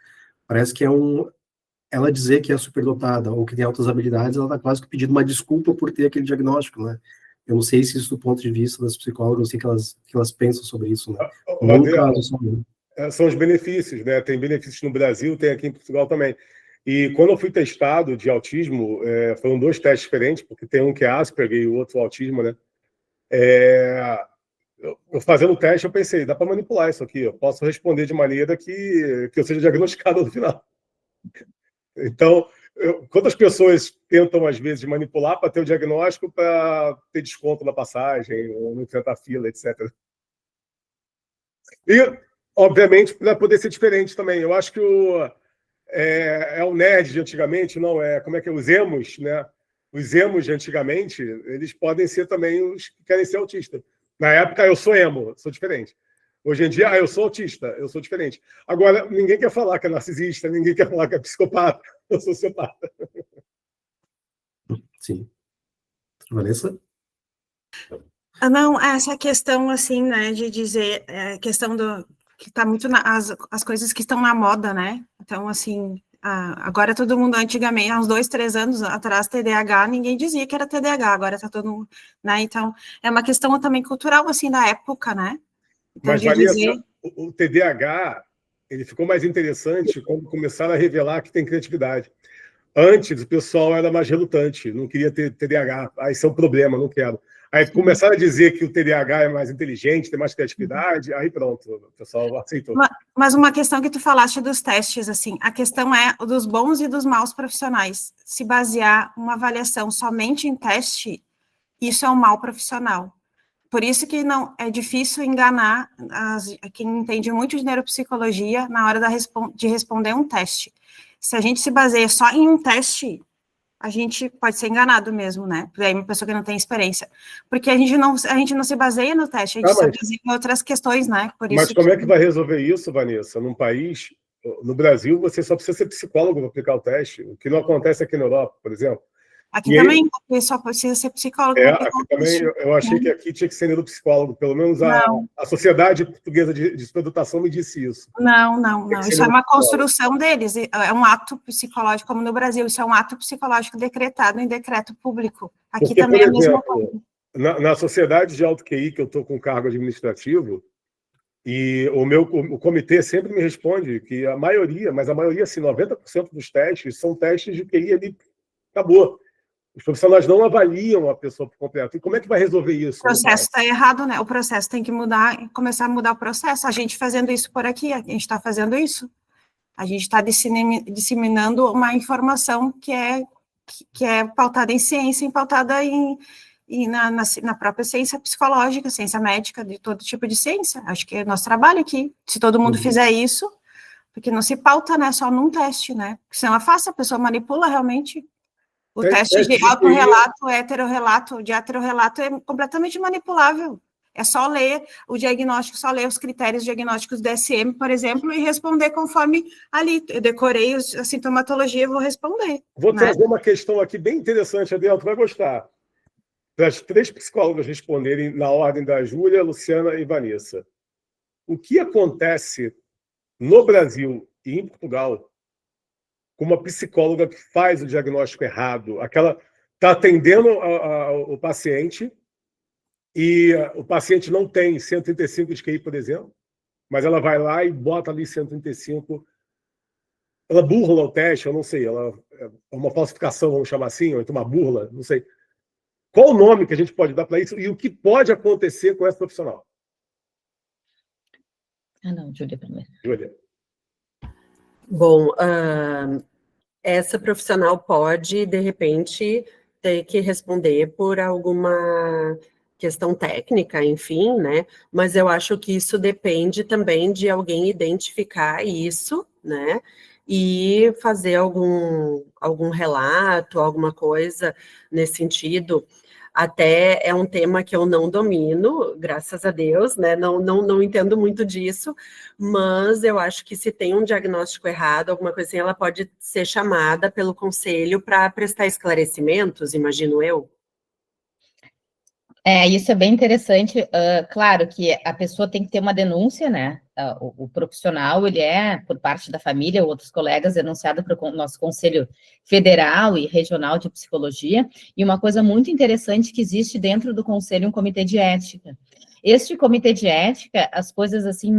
Parece que ela dizer que é superdotada ou que tem altas habilidades, ela está quase que pedindo uma desculpa por ter aquele diagnóstico, né? Eu não sei se isso do ponto de vista das psicólogas, não sei que elas pensam sobre isso, né? No caso, são os benefícios, né? Tem benefícios no Brasil, tem aqui em Portugal também. E quando eu fui testado de autismo, foram 2 testes diferentes, porque tem um que é Asperger e o outro autismo, né? Eu fazendo o teste, eu pensei, dá para manipular isso aqui, eu posso responder de maneira que eu seja diagnosticado no final. Então, quantas pessoas tentam, às vezes, manipular para ter o diagnóstico, para ter desconto na passagem, ou não enfrentar fila, etc. E, obviamente, para poder ser diferente também. Eu acho que o nerd de antigamente, não é? Como é que é? Os emos, né? Os emos de antigamente, eles podem ser também os que querem ser autistas. Na época, eu sou emo, sou diferente. Hoje em dia, eu sou autista, eu sou diferente. Agora, ninguém quer falar que é narcisista, ninguém quer falar que é psicopata ou sociopata. Sim. Vanessa? Não, essa questão, assim, né, de dizer, questão que está muito as coisas que estão na moda, né? Então, assim, agora todo mundo, antigamente, há uns 2, 3 anos atrás, TDAH, ninguém dizia que era TDAH, agora está todo mundo, né? Então, é uma questão também cultural, assim, da época, né? Então, mas, Vanessa, o TDAH, ele ficou mais interessante quando começaram a revelar que tem criatividade. Antes, o pessoal era mais relutante, não queria ter TDAH. Ah, isso é um problema, não quero. Aí começaram a dizer que o TDAH é mais inteligente, tem mais criatividade, aí pronto, o pessoal aceitou. Mas uma questão que tu falaste dos testes, assim, a questão é dos bons e dos maus profissionais. Se basear uma avaliação somente em teste, isso é um mau profissional. Por isso que não é difícil enganar quem entende muito de neuropsicologia na hora de responder um teste. Se a gente se baseia só em um teste, a gente pode ser enganado mesmo, né? Por aí uma pessoa que não tem experiência. Porque a gente não se baseia no teste, a gente se baseia em outras questões, né? Mas como é que vai resolver isso, Vanessa? Num país, no Brasil, você só precisa ser psicólogo para aplicar o teste, o que não acontece aqui na Europa, por exemplo. Aqui também, porque só precisa ser psicólogo. Aqui também, eu achei que aqui tinha que ser neuropsicólogo, pelo menos a Sociedade Portuguesa de Superdotação me disse isso. Não. Isso é uma construção deles, é um ato psicológico, como no Brasil, isso é um ato psicológico decretado em decreto público. Aqui porque, também é a mesma coisa. Na sociedade de alto QI, que eu estou com cargo administrativo, e o comitê sempre me responde que a maioria, assim, 90% dos testes são testes de QI ali, acabou. Os profissionais não avaliam a pessoa por completo. E como é que vai resolver isso? O processo está errado, né? O processo tem que mudar, começar a mudar o processo. A gente fazendo isso por aqui, a gente está fazendo isso. A gente está disseminando uma informação que é pautada em ciência, pautada na própria ciência psicológica, ciência médica, de todo tipo de ciência. Acho que é nosso trabalho aqui. Se todo mundo fizer isso, porque não se pauta, né, só num teste, né? Porque senão é fácil, a pessoa manipula realmente. O teste de autorrelato, de heterorrelato é completamente manipulável. É só ler o diagnóstico, só ler os critérios diagnósticos do DSM, por exemplo, e responder conforme ali. Eu decorei a sintomatologia, vou responder. Vou trazer uma questão aqui bem interessante, Adriano, tu vai gostar. Para as 3 psicólogas responderem na ordem da Júlia, Luciana e Vanessa. O que acontece no Brasil e em Portugal com uma psicóloga que faz o diagnóstico errado, aquela está atendendo o paciente e o paciente não tem 135 de QI, por exemplo, mas ela vai lá e bota ali 135, ela burla o teste, eu não sei, ela é uma falsificação, vamos chamar assim, ou então uma burla, não sei. Qual o nome que a gente pode dar para isso e o que pode acontecer com essa profissional? Júlia primeiro. Júlia. Bom, essa profissional pode, de repente, ter que responder por alguma questão técnica, enfim, né? Mas eu acho que isso depende também de alguém identificar isso, né? E fazer algum relato, alguma coisa nesse sentido. Até é um tema que eu não domino, graças a Deus, né? Não entendo muito disso, mas eu acho que se tem um diagnóstico errado, alguma coisa assim, ela pode ser chamada pelo conselho para prestar esclarecimentos, imagino eu. Isso é bem interessante. Claro que a pessoa tem que ter uma denúncia, né? O profissional, ele por parte da família ou outros colegas, denunciado para o nosso Conselho Federal e Regional de Psicologia. E uma coisa muito interessante que existe dentro do Conselho, um comitê de ética. Este comitê de ética, as coisas assim,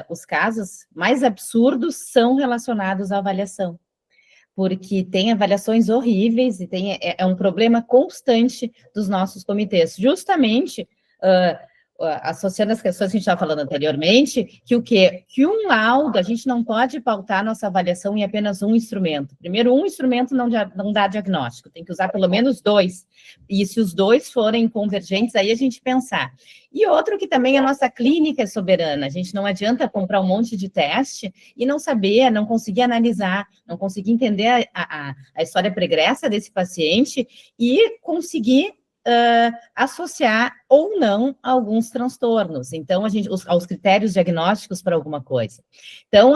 os casos mais absurdos são relacionados à avaliação. Porque tem avaliações horríveis e é um problema constante dos nossos comitês. Justamente, associando as questões que a gente estava falando anteriormente, que um laudo, a gente não pode pautar nossa avaliação em apenas um instrumento. Primeiro, um instrumento não dá diagnóstico, tem que usar pelo menos 2. E se os 2 forem convergentes, aí a gente pensar. E outro que também a nossa clínica é soberana, a gente não adianta comprar um monte de teste e não saber, não conseguir analisar, não conseguir entender a história pregressa desse paciente e conseguir associar ou não alguns transtornos. Então, aos critérios diagnósticos para alguma coisa. Então,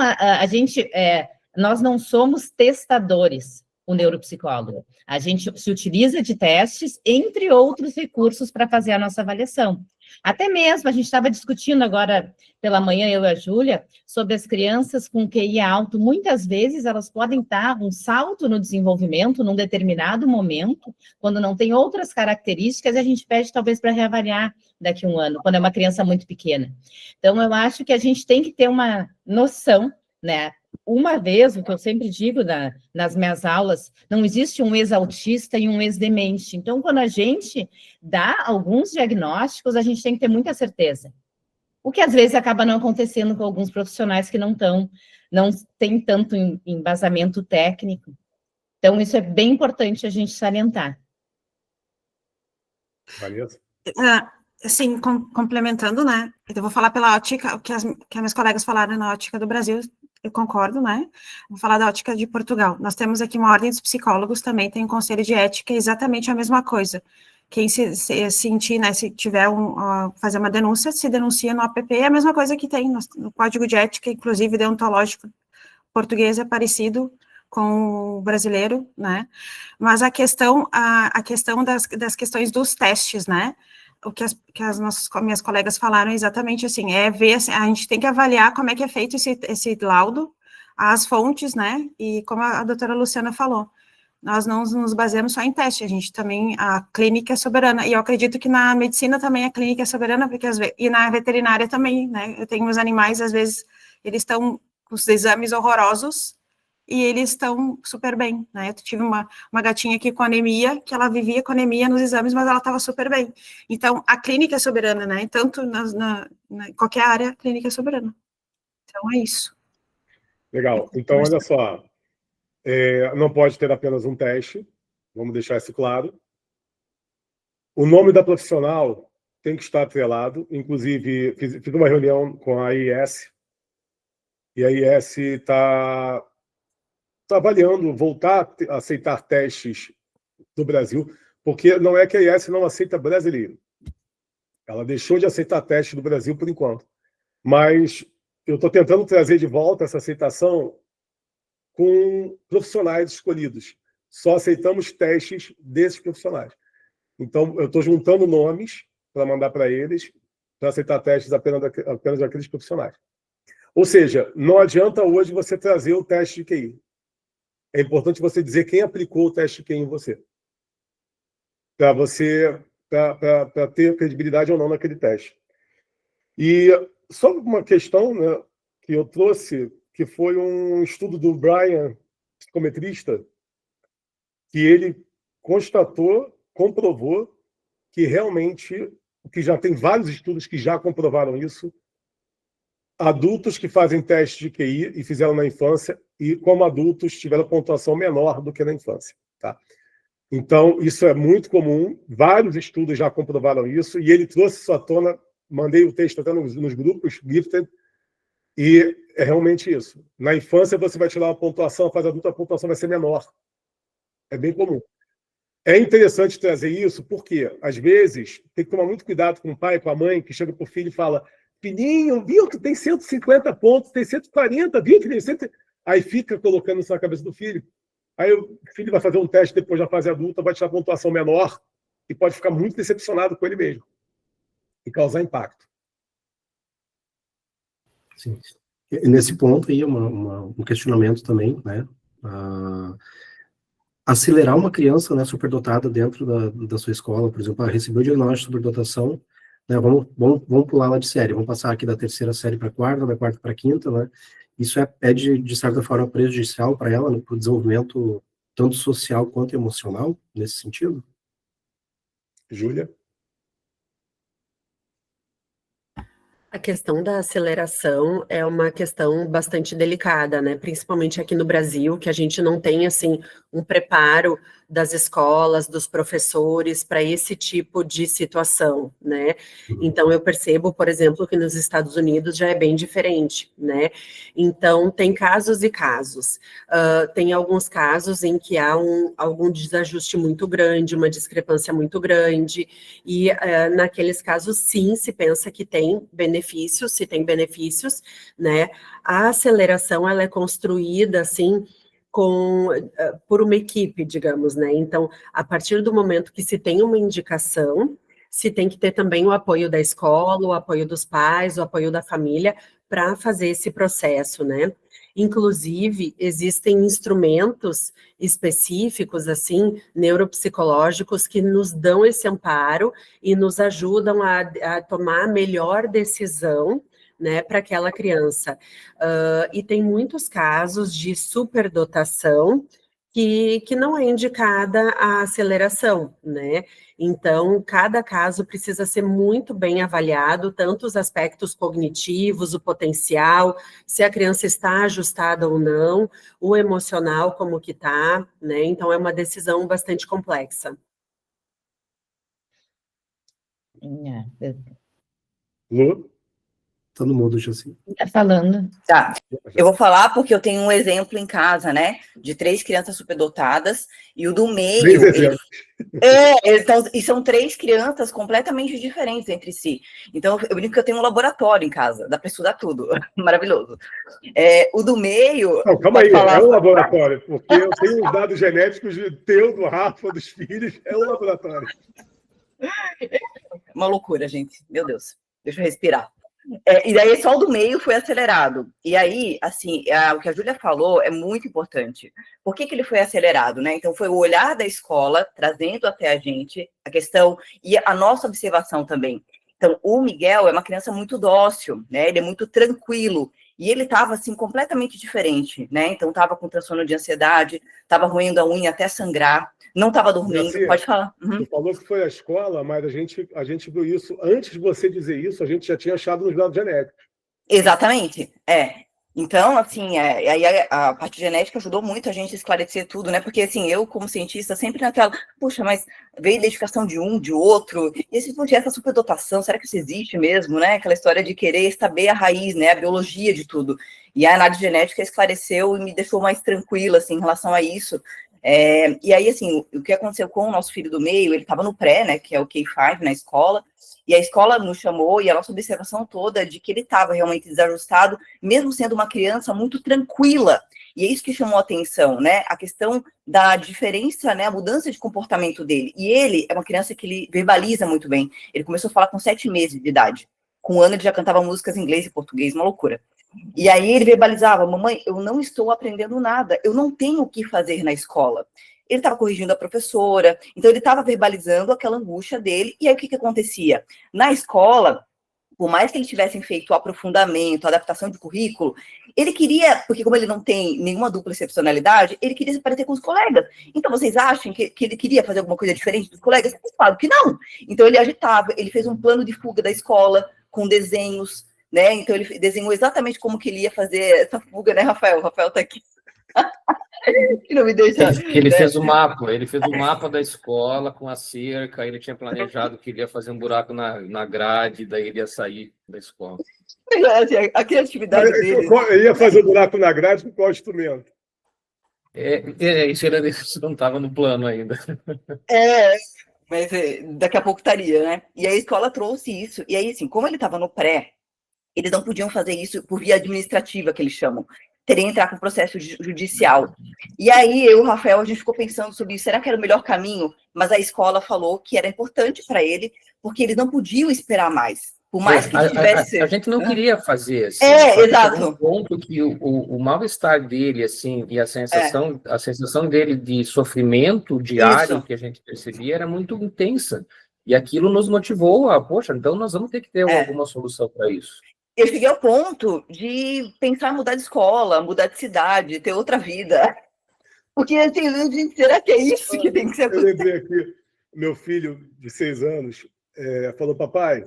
nós não somos testadores, o neuropsicólogo. A gente se utiliza de testes, entre outros recursos, para fazer a nossa avaliação. Até mesmo, a gente estava discutindo agora pela manhã, eu e a Júlia, sobre as crianças com QI alto. Muitas vezes elas podem dar um salto no desenvolvimento num determinado momento, quando não tem outras características, e a gente pede talvez para reavaliar daqui a um ano, quando é uma criança muito pequena. Então, eu acho que a gente tem que ter uma noção, né, uma vez, o que eu sempre digo nas minhas aulas, não existe um ex-autista e um ex-demente. Então, quando a gente dá alguns diagnósticos, a gente tem que ter muita certeza. O que às vezes acaba não acontecendo com alguns profissionais que não têm tanto embasamento técnico. Então, isso é bem importante a gente salientar. Vanessa? Assim, complementando, né? Eu vou falar pela ótica, que as meus colegas falaram na ótica do Brasil, eu concordo, né? Vou falar da ótica de Portugal. Nós temos aqui uma ordem dos psicólogos, também tem um conselho de ética, exatamente a mesma coisa. Quem se sentir, né, se tiver fazer uma denúncia, se denuncia no APP, é a mesma coisa que tem no Código de Ética, inclusive deontológico português é parecido com o brasileiro, né? Mas a questão das questões dos testes, né? O que as minhas colegas falaram exatamente assim, é ver, a gente tem que avaliar como é que é feito esse laudo, as fontes, né? E como a doutora Luciana falou, nós não nos baseamos só em teste, a gente também, a clínica é soberana, e eu acredito que na medicina também a clínica é soberana, porque e na veterinária também, né? Eu tenho meus animais, às vezes, eles estão com os exames horrorosos, e eles estão super bem, né? Eu tive uma gatinha aqui com anemia, que ela vivia com anemia nos exames, mas ela estava super bem. Então, a clínica é soberana, né? Tanto em qualquer área, a clínica é soberana. Então, é isso. Legal. Então, olha só. Não pode ter apenas um teste, vamos deixar isso claro. O nome da profissional tem que estar atrelado. Inclusive, fiz uma reunião com a AIS, e a AIS está avaliando voltar a aceitar testes do Brasil, porque não é que a AIS não aceita brasileiro. Ela deixou de aceitar testes do Brasil por enquanto. Mas eu estou tentando trazer de volta essa aceitação com profissionais escolhidos. Só aceitamos testes desses profissionais. Então, eu estou juntando nomes para mandar para eles, para aceitar testes apenas daqueles profissionais. Ou seja, não adianta hoje você trazer o teste de QI. É importante você dizer quem aplicou o teste de QI em você. Para ter credibilidade ou não naquele teste. E só uma questão, né, que eu trouxe, que foi um estudo do Brian, psicometrista, que ele comprovou que realmente, que já tem vários estudos que já comprovaram isso, adultos que fazem teste de QI e fizeram na infância, e como adultos tiveram pontuação menor do que na infância. Tá? Então, isso é muito comum, vários estudos já comprovaram isso, e ele trouxe isso à tona, mandei o texto até nos grupos, Gifted, e é realmente isso. Na infância, você vai tirar uma pontuação, a fase adulta, a pontuação vai ser menor. É bem comum. É interessante trazer isso, porque, às vezes, tem que tomar muito cuidado com o pai, com a mãe, que chega para o filho e fala: filhinho, viu, tu tem 150 pontos, tem 140, viu, filhinho? Aí fica colocando isso na cabeça do filho. Aí o filho vai fazer um teste depois da fase adulta, vai tirar pontuação menor e pode ficar muito decepcionado com ele mesmo e causar impacto. Sim. Nesse ponto aí, um questionamento também, né? Acelerar uma criança, né, superdotada dentro da sua escola, por exemplo, recebeu o diagnóstico de superdotação, né, vamos pular lá de série, vamos passar aqui da terceira série para a quarta, da quarta para a quinta, né? Isso de certa forma, prejudicial para ela, né, para o desenvolvimento tanto social quanto emocional, nesse sentido? Júlia? A questão da aceleração é uma questão bastante delicada, né? Principalmente aqui no Brasil, que a gente não tem, assim, um preparo das escolas, dos professores para esse tipo de situação, né? Então, eu percebo, por exemplo, que nos Estados Unidos já é bem diferente, né? Então, tem casos e casos. Tem alguns casos em que há algum desajuste muito grande, uma discrepância muito grande, e naqueles casos, sim, se pensa que tem benefícios, se tem benefícios, né? A aceleração, ela é construída, assim, por uma equipe, digamos, né? Então, a partir do momento que se tem uma indicação, se tem que ter também o apoio da escola, o apoio dos pais, o apoio da família para fazer esse processo, né? Inclusive, existem instrumentos específicos, assim, neuropsicológicos, que nos dão esse amparo e nos ajudam a tomar a melhor decisão né, para aquela criança. E tem muitos casos de superdotação que não é indicada a aceleração, né? Então, cada caso precisa ser muito bem avaliado, tanto os aspectos cognitivos, o potencial, se a criança está ajustada ou não, o emocional, como que está, né? Então, é uma decisão bastante complexa. Lu? Todo mundo, Jaci. Tá falando. Tá, eu vou falar porque eu tenho um exemplo em casa, né, de 3 crianças superdotadas, e o do meio... 3 exemplos. E são 3 crianças completamente diferentes entre si. Então, eu brinco que eu tenho um laboratório em casa, dá para estudar tudo, maravilhoso. O do meio... Não, calma aí, é um laboratório, porque eu tenho os dados genéticos do Rafa, dos filhos, é um laboratório. Uma loucura, gente, meu Deus, deixa eu respirar. E daí só o do meio foi acelerado. E aí, assim, o que a Júlia falou é muito importante. Por que ele foi acelerado, né? Então, foi o olhar da escola trazendo até a gente a questão e a nossa observação também. Então, o Miguel é uma criança muito dócil, né? Ele é muito tranquilo. E ele estava, assim, completamente diferente, né? Então, estava com transtorno de ansiedade, estava roendo a unha até sangrar, não estava dormindo. Jaci, pode falar. Tu falou que foi a escola, mas a gente viu isso. Antes de você dizer isso, a gente já tinha achado nos dados genéticos. Exatamente, Então, assim, aí a parte genética ajudou muito a gente a esclarecer tudo, né? Porque, assim, eu, como cientista, sempre naquela, puxa, mas veio identificação de um, de outro, e essa superdotação, será que isso existe mesmo, né? Aquela história de querer saber a raiz, né? A biologia de tudo. E a análise genética esclareceu e me deixou mais tranquila, assim, em relação a isso. E aí, assim, o que aconteceu com o nosso filho do meio, ele estava no pré, né? Que é o K5 na escola, e a escola nos chamou, e a nossa observação toda de que ele estava realmente desajustado, mesmo sendo uma criança muito tranquila. E é isso que chamou a atenção, né? A questão da diferença, né? A mudança de comportamento dele. E ele é uma criança que ele verbaliza muito bem. Ele começou a falar com 7 meses de idade. Com 1 ano ele já cantava músicas em inglês e português, uma loucura. E aí ele verbalizava, mamãe, eu não estou aprendendo nada, eu não tenho o que fazer na escola. Ele estava corrigindo a professora, então ele estava verbalizando aquela angústia dele, e aí o que acontecia? Na escola, por mais que eles tivessem feito o aprofundamento, a adaptação de currículo, ele queria, porque como ele não tem nenhuma dupla excepcionalidade, ele queria se parecer com os colegas. Então, vocês acham que ele queria fazer alguma coisa diferente dos colegas? Claro que não. Então, ele agitava, ele fez um plano de fuga da escola, com desenhos, né? Então, ele desenhou exatamente como que ele ia fazer essa fuga, né, Rafael? O Rafael está aqui. Que não me deixa, ele fez o mapa da escola com a cerca, ele tinha planejado que ele ia fazer um buraco na grade, daí ele ia sair da escola. A criatividade dele. Ele ia fazer o buraco na grade com qual instrumento? Isso não estava no plano ainda. Mas daqui a pouco estaria, né? E a escola trouxe isso. E aí, assim, como ele estava no pré, eles não podiam fazer isso por via administrativa, que eles chamam. Teria que entrar com processo judicial. E aí, eu e o Rafael, a gente ficou pensando sobre isso. Será que era o melhor caminho? Mas a escola falou que era importante para ele, porque eles não podiam esperar mais. Por mais que ele tivesse... A gente não queria fazer assim. Exato. Um ponto que o mal-estar dele, assim, e a sensação dele de sofrimento diário que a gente percebia era muito intensa. E aquilo nos motivou a, poxa, então nós vamos ter que ter alguma solução para isso. Eu cheguei ao ponto de pensar em mudar de escola, mudar de cidade, ter outra vida. Porque, assim, gente, será que é isso que tem que ser? Eu lembrei aqui, meu filho de 6 anos falou, papai,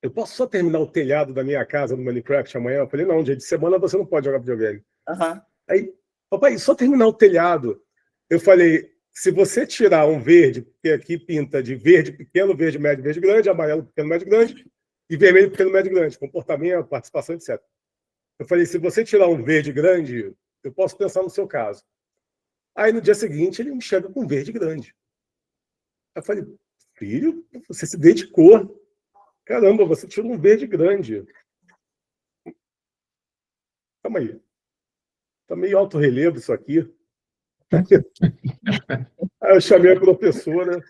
eu posso só terminar o telhado da minha casa no Minecraft amanhã? Eu falei, não, dia de semana você não pode jogar videogame. Aí, papai, só terminar o telhado. Eu falei, se você tirar um verde, porque aqui pinta de verde pequeno, verde médio, verde grande, amarelo pequeno, médio grande, e vermelho pequeno, médio grande, comportamento, participação, etc. Eu falei, se você tirar um verde grande, eu posso pensar no seu caso. Aí, no dia seguinte, ele me chega com um verde grande. Eu falei, filho, você se dedicou. Caramba, você tirou um verde grande. Calma aí. Está meio alto relevo isso aqui. Aí eu chamei a professora.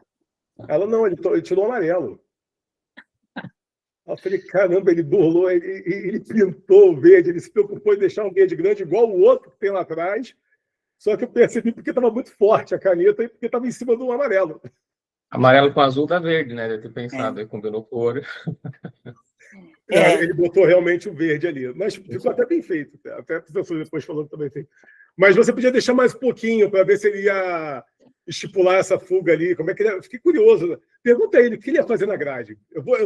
Ela, não, ele tirou amarelo. Eu falei, caramba, ele burlou, ele pintou o verde, ele se preocupou em deixar um verde grande igual o outro que tem lá atrás, só que eu percebi porque estava muito forte a caneta e porque estava em cima do amarelo. Amarelo com azul dá verde, né? Deve ter pensado, aí combinou cor. Ele botou realmente o verde ali. Mas ficou até bem feito. Até a professora depois falou que também fez. Mas você podia deixar mais um pouquinho para ver se ele ia estipular essa fuga ali. Como é que ele ia... Fiquei curioso. Pergunta a ele o que ele ia fazer na grade. Eu vou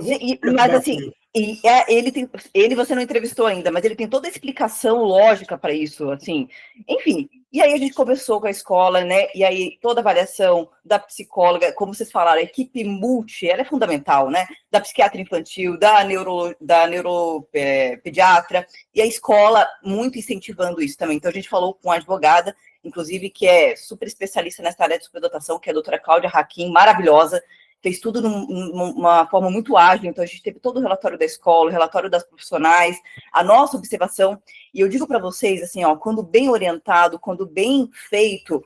mas assim, ele você não entrevistou ainda, mas ele tem toda a explicação lógica para isso, assim. Enfim, e aí a gente conversou com a escola, né? E aí toda a avaliação da psicóloga, como vocês falaram, a equipe multi, ela é fundamental, né? Da psiquiatra infantil, da neuropediatra, e a escola muito incentivando isso também. Então a gente falou com a advogada, inclusive, que é super especialista nessa área de superdotação, que é a doutora Cláudia Hakim, maravilhosa, fez tudo numa forma muito ágil, então a gente teve todo o relatório da escola, o relatório das profissionais, a nossa observação, e eu digo para vocês, assim, ó, quando bem orientado, quando bem feito,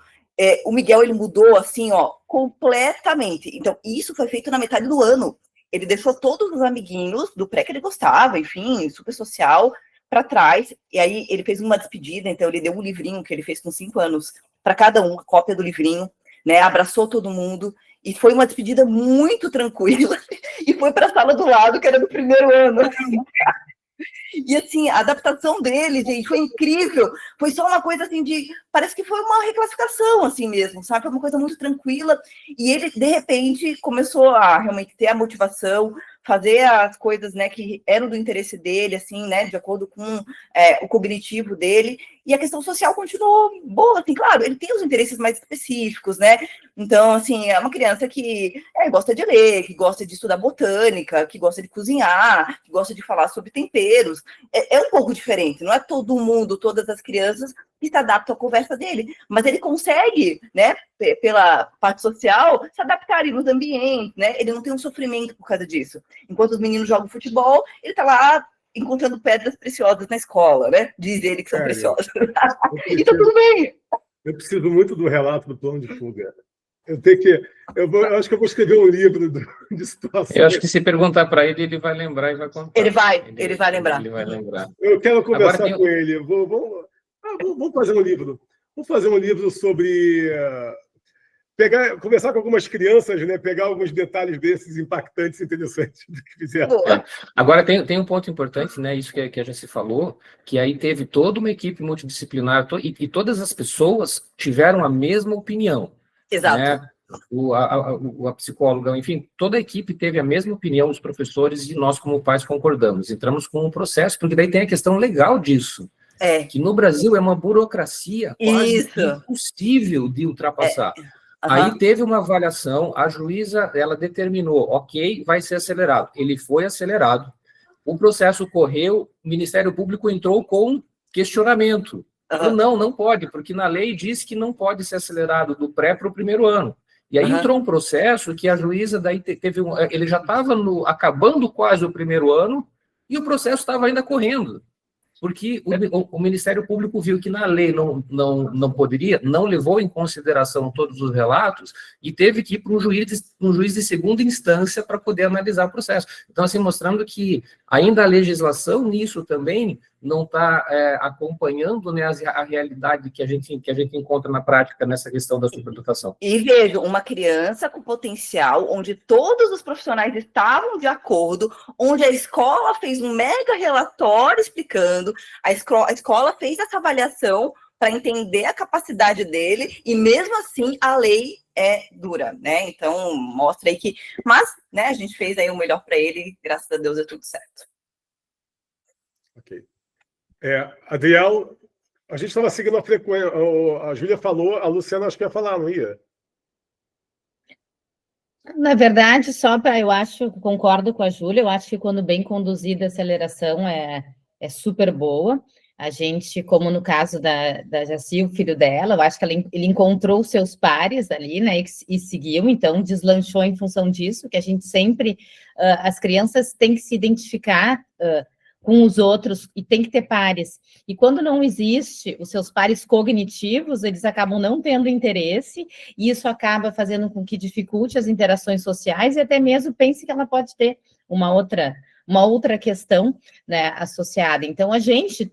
o Miguel, ele mudou, assim, ó, completamente. Então, isso foi feito na metade do ano. Ele deixou todos os amiguinhos do pré que ele gostava, enfim, super social, para trás, e aí ele fez uma despedida, então ele deu um livrinho que ele fez com 5 anos, para cada um, a cópia do livrinho, né, abraçou todo mundo, e foi uma despedida muito tranquila, e foi para a sala do lado, que era do primeiro ano. E assim, a adaptação dele, gente, foi incrível. Foi só uma coisa assim parece que foi uma reclassificação, assim mesmo, sabe? Foi uma coisa muito tranquila. E ele, de repente, começou a realmente ter a motivação, fazer as coisas, né, que eram do interesse dele, assim, né, de acordo com o cognitivo dele. E a questão social continuou boa, assim, claro, ele tem os interesses mais específicos, né? Então, assim, é uma criança que gosta de ler, que gosta de estudar botânica, que gosta de cozinhar, que gosta de falar sobre temperos. É um pouco diferente, não é todo mundo, todas as crianças que se adaptam à conversa dele, mas ele consegue, né, pela parte social, se adaptar ali nos ambientes, né? Ele não tem um sofrimento por causa disso. Enquanto os meninos jogam futebol, ele tá lá encontrando pedras preciosas na escola, né? Diz ele que são preciosas. E tá tudo bem. Eu preciso muito do relato do plano de fuga. Eu acho que eu vou escrever um livro de situação. Eu acho que se perguntar para ele, ele vai lembrar e vai contar. Ele vai lembrar. Ele vai lembrar. Eu quero conversar com ele. Vamos fazer um livro. Vamos fazer um livro sobre... conversar com algumas crianças, né? Pegar alguns detalhes desses impactantes e interessantes do que fizeram. Agora, tem um ponto importante, né? Isso que a gente falou, que aí teve toda uma equipe multidisciplinar e todas as pessoas tiveram a mesma opinião. Exato. Né? A psicóloga, enfim, toda a equipe teve a mesma opinião, os professores, e nós, como pais, concordamos. Entramos com um processo, porque daí tem a questão legal disso. Que no Brasil é uma burocracia quase impossível de ultrapassar. Aí teve uma avaliação, a juíza, ela determinou, ok, vai ser acelerado. Ele foi acelerado, o processo correu, o Ministério Público entrou com questionamento. Não pode, porque na lei diz que não pode ser acelerado do pré para o primeiro ano. E aí entrou um processo que a juíza daí teve ele já estava acabando quase o primeiro ano e o processo estava ainda correndo. Porque o Ministério Público viu que na lei não poderia, não levou em consideração todos os relatos e teve que ir para um juiz de segunda instância para poder analisar o processo. Então, assim, mostrando que ainda a legislação nisso também não está acompanhando, né, a realidade que a gente encontra na prática nessa questão da superdotação. E vejo uma criança com potencial, onde todos os profissionais estavam de acordo, onde a escola fez um mega relatório explicando, a escola fez essa avaliação para entender a capacidade dele, e mesmo assim a lei é dura, né? Então, mostra aí que... Mas, né, a gente fez aí o melhor para ele, e graças a Deus é tudo certo. Ok. Adriel, a gente estava seguindo a frequência, a Júlia falou, a Luciana acho que ia falar, não ia? Na verdade, concordo com a Júlia, eu acho que quando bem conduzida a aceleração é super boa. A gente, como no caso da Jaci, o filho dela, eu acho que ele encontrou seus pares ali, né, e seguiu, então deslanchou em função disso, que a gente sempre, as crianças têm que se identificar com os outros e tem que ter pares. E quando não existe os seus pares cognitivos, eles acabam não tendo interesse, e isso acaba fazendo com que dificulte as interações sociais e até mesmo pense que ela pode ter uma outra questão, né, associada. Então,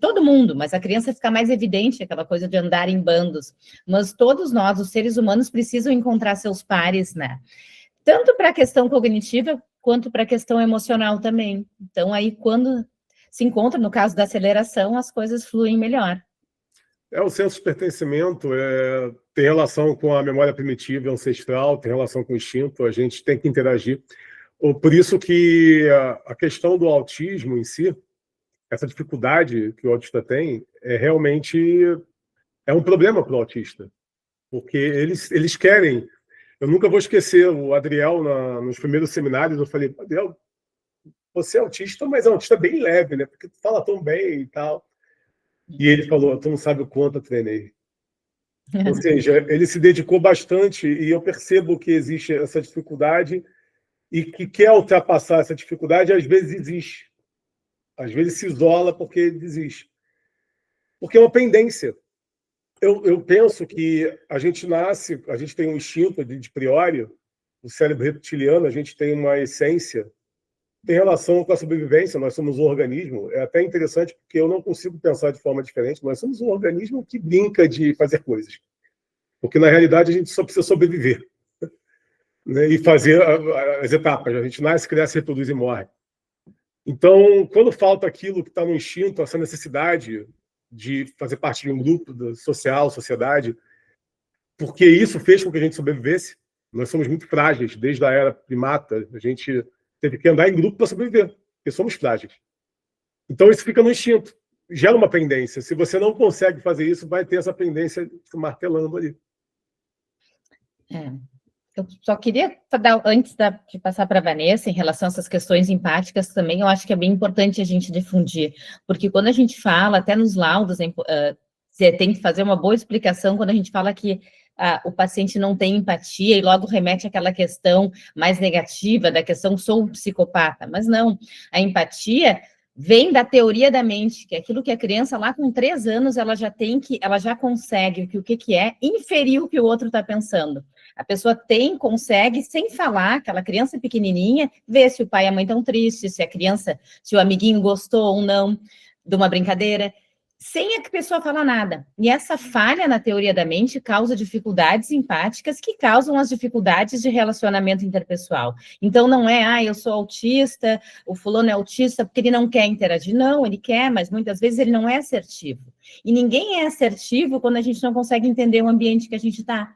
todo mundo, mas a criança fica mais evidente, aquela coisa de andar em bandos, mas todos nós, os seres humanos, precisam encontrar seus pares, né? Tanto para a questão cognitiva, quanto para a questão emocional também. Então, aí, quando se encontra, no caso da aceleração, as coisas fluem melhor. O senso de pertencimento tem relação com a memória primitiva e ancestral, tem relação com o instinto, a gente tem que interagir. Por isso que a questão do autismo em si, essa dificuldade que o autista tem, realmente um problema para o autista, porque eles querem... Eu nunca vou esquecer o Adriel, nos primeiros seminários, eu falei, Adriel, você é autista, mas é um autista bem leve, né? Porque tu fala tão bem e tal. E ele falou, tu não sabe o quanto eu treinei. Ou seja, ele se dedicou bastante e eu percebo que existe essa dificuldade e que quer ultrapassar essa dificuldade, às vezes desiste. Às vezes se isola porque desiste. Porque é uma pendência. Eu penso que a gente nasce, a gente tem um instinto de priori, o cérebro reptiliano, a gente tem uma essência, tem relação com a sobrevivência, nós somos um organismo, é até interessante porque eu não consigo pensar de forma diferente, nós somos um organismo que brinca de fazer coisas, porque na realidade a gente só precisa sobreviver, né, e fazer as etapas, a gente nasce, cresce, reproduz e morre. Então, quando falta aquilo que está no instinto, essa necessidade de fazer parte de um grupo social, sociedade, porque isso fez com que a gente sobrevivesse, nós somos muito frágeis, desde a era primata, a gente teve que andar em grupo para sobreviver, porque somos frágeis. Então, isso fica no instinto. Gera uma pendência. Se você não consegue fazer isso, vai ter essa pendência se martelando ali. Eu só queria dar, antes de passar para a Vanessa, em relação a essas questões empáticas também, eu acho que é bem importante a gente difundir, porque quando a gente fala, até nos laudos, você tem que fazer uma boa explicação quando a gente fala que o paciente não tem empatia e logo remete àquela questão mais negativa, da questão sou um psicopata, mas não, a empatia vem da teoria da mente, que é aquilo que a criança lá com 3 anos, ela já consegue, o que é, inferir o que o outro está pensando. A pessoa consegue, sem falar, aquela criança pequenininha, ver se o pai e a mãe estão tristes, se o amiguinho gostou ou não de uma brincadeira, sem a pessoa falar nada. E essa falha na teoria da mente causa dificuldades empáticas que causam as dificuldades de relacionamento interpessoal. Então, não é, eu sou autista, o fulano é autista porque ele não quer interagir. Não, ele quer, mas muitas vezes ele não é assertivo. E ninguém é assertivo quando a gente não consegue entender o ambiente que a gente está.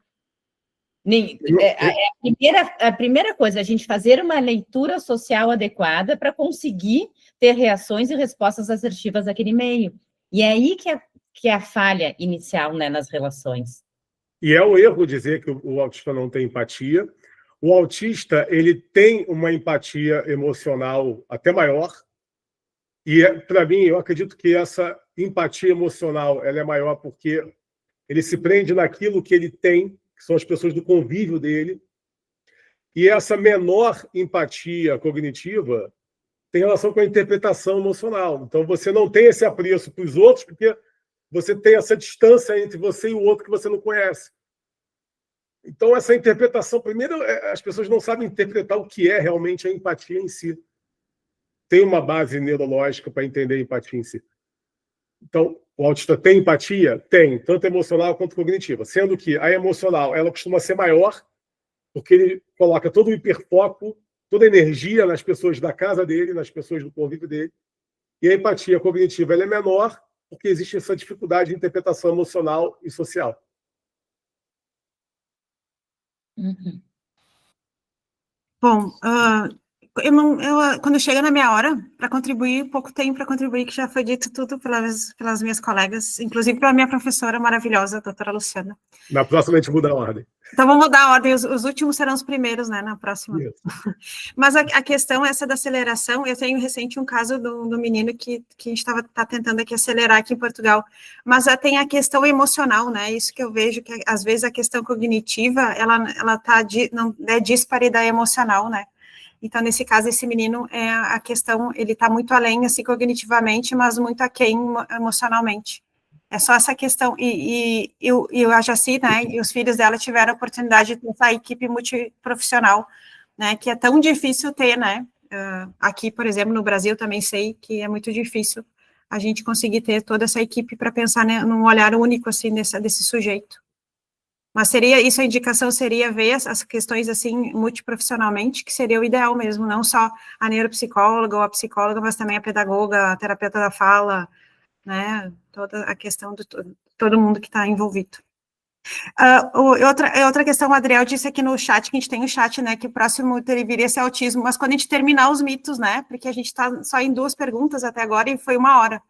A primeira coisa, a gente fazer uma leitura social adequada para conseguir ter reações e respostas assertivas naquele meio. E é aí que é a falha inicial, né, nas relações. E é o erro dizer que o autista não tem empatia. O autista, ele tem uma empatia emocional até maior. E, para mim, eu acredito que essa empatia emocional ela é maior porque ele se prende naquilo que ele tem, que são as pessoas do convívio dele. E essa menor empatia cognitiva tem relação com a interpretação emocional. Então, você não tem esse apreço para os outros porque você tem essa distância entre você e o outro que você não conhece. Então, essa interpretação, primeiro, as pessoas não sabem interpretar o que é realmente a empatia em si. Tem uma base neurológica para entender a empatia em si. Então, o autista tem empatia? Tem, tanto emocional quanto cognitiva. Sendo que a emocional, ela costuma ser maior, porque ele coloca todo o hiperfoco, toda a energia nas pessoas da casa dele, nas pessoas do convívio dele. E a empatia cognitiva ela é menor, porque existe essa dificuldade de interpretação emocional e social. Uhum. Bom, quando chega na minha hora, para contribuir, pouco tempo para contribuir, que já foi dito tudo pelas minhas colegas, inclusive pela minha professora maravilhosa, a doutora Luciana. Na próxima a gente muda a ordem. Então vamos mudar a ordem, os últimos serão os primeiros, né, na próxima. Isso. Mas a questão essa da aceleração, eu tenho recente um caso do menino que a gente tá tentando aqui acelerar aqui em Portugal, mas tem a questão emocional, né, isso que eu vejo, que às vezes a questão cognitiva, ela não é dispare da emocional, né. Então, nesse caso, esse menino, a questão, ele está muito além, assim, cognitivamente, mas muito aquém emocionalmente. É só essa questão, e a Jaci, né, e os filhos dela tiveram a oportunidade de ter essa equipe multiprofissional, né, que é tão difícil ter, né, aqui, por exemplo, no Brasil, também sei que é muito difícil a gente conseguir ter toda essa equipe para pensar, né, num olhar único, assim, desse sujeito. Mas seria, isso a indicação seria ver as questões, assim, multiprofissionalmente, que seria o ideal mesmo, não só a neuropsicóloga ou a psicóloga, mas também a pedagoga, a terapeuta da fala, né, toda a questão de todo mundo que está envolvido. Outra questão, o Adriel disse aqui no chat, que a gente tem um chat, né, que o próximo viria a ser autismo, mas quando a gente terminar os mitos, né, porque a gente está só em 2 perguntas até agora e foi 1 hora.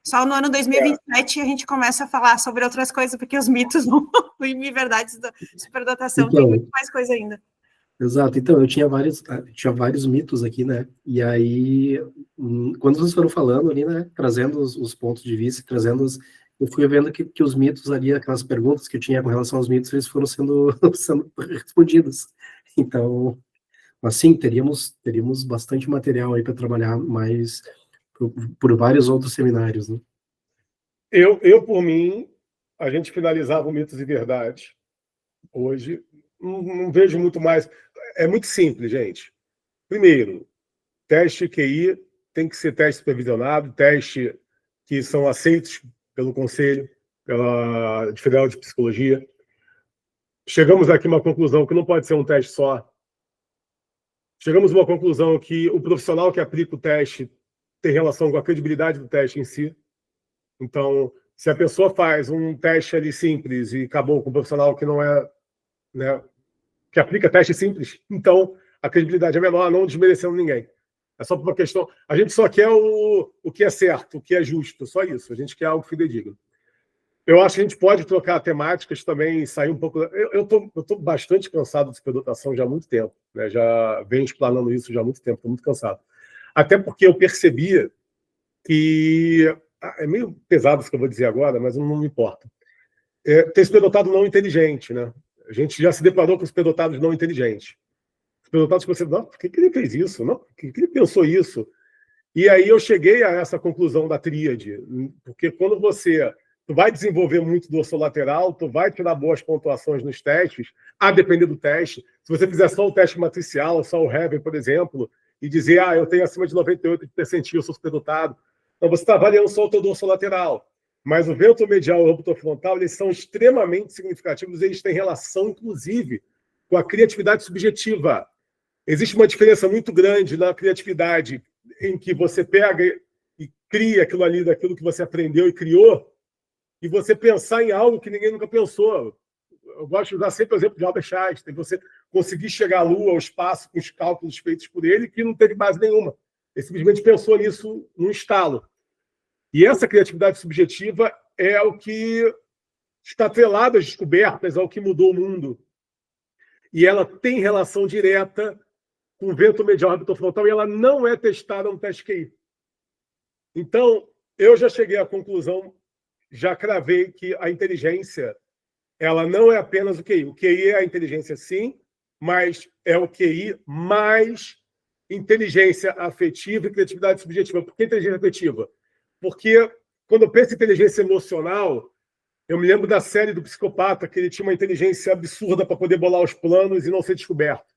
Só no ano 2027 a gente começa a falar sobre outras coisas, porque os mitos e verdades da superdotação Então, tem muito mais coisa ainda. Exato, então eu tinha vários mitos aqui, né? E aí, quando vocês foram falando ali, né, trazendo os pontos de vista, eu fui vendo que os mitos ali, aquelas perguntas que eu tinha com relação aos mitos, eles foram sendo respondidos. Então, assim, teríamos bastante material aí para trabalhar mais por vários outros seminários, né? Eu, por mim, a gente finalizava o Mitos e Verdades. Hoje, não vejo muito mais. É muito simples, gente. Primeiro, teste QI tem que ser teste supervisionado, teste que são aceitos pelo Conselho, pela Federal de Psicologia. Chegamos aqui a uma conclusão que não pode ser um teste só. Chegamos a uma conclusão que o profissional que aplica o teste tem relação com a credibilidade do teste em si. Então, se a pessoa faz um teste ali simples e acabou com um profissional que não é, né, que aplica teste simples, então a credibilidade é menor, não desmerecendo ninguém. É só por uma questão... A gente só quer o que é certo, o que é justo, só isso. A gente quer algo fidedigno. Eu acho que a gente pode trocar temáticas também, sair um pouco... Eu tô bastante cansado de superdotação já há muito tempo, né? Já venho explanando isso já há muito tempo, estou muito cansado. Até porque eu percebia que... É meio pesado isso que eu vou dizer agora, mas não me importa. Ter superdotado não inteligente, né? A gente já se deparou com superdotados não inteligentes. Superdotados que você... Não, por que ele fez isso? Não, por que ele pensou isso? E aí eu cheguei a essa conclusão da tríade, porque quando tu vai desenvolver muito dorsolateral, tu vai tirar boas pontuações nos testes, a depender do teste. Se você fizer só o teste matricial, só o Heaven, por exemplo, e dizer, eu tenho acima de 98 de percentil, eu sou superdotado, então você está avaliando só o teu dorsolateral. Mas o ventromedial e o orbital-frontal, eles são extremamente significativos, eles têm relação, inclusive, com a criatividade subjetiva. Existe uma diferença muito grande na criatividade, em que você pega e cria aquilo ali, daquilo que você aprendeu e criou, e você pensar em algo que ninguém nunca pensou. Eu gosto de usar sempre o exemplo de Albert Einstein, você conseguir chegar à Lua, ao espaço, com os cálculos feitos por ele, que não teve base nenhuma. Ele simplesmente pensou nisso num estalo. E essa criatividade subjetiva é o que está atrelado às descobertas, ao que mudou o mundo. E ela tem relação direta com o ventromedial orbital-frontal e ela não é testada no teste QI. Então, eu já cheguei à conclusão, já cravei que a inteligência, ela não é apenas o QI. O QI é a inteligência, sim, mas é o QI mais inteligência afetiva e criatividade subjetiva. Por que inteligência afetiva? Porque quando eu penso em inteligência emocional, eu me lembro da série do Psicopata, que ele tinha uma inteligência absurda para poder bolar os planos e não ser descoberto.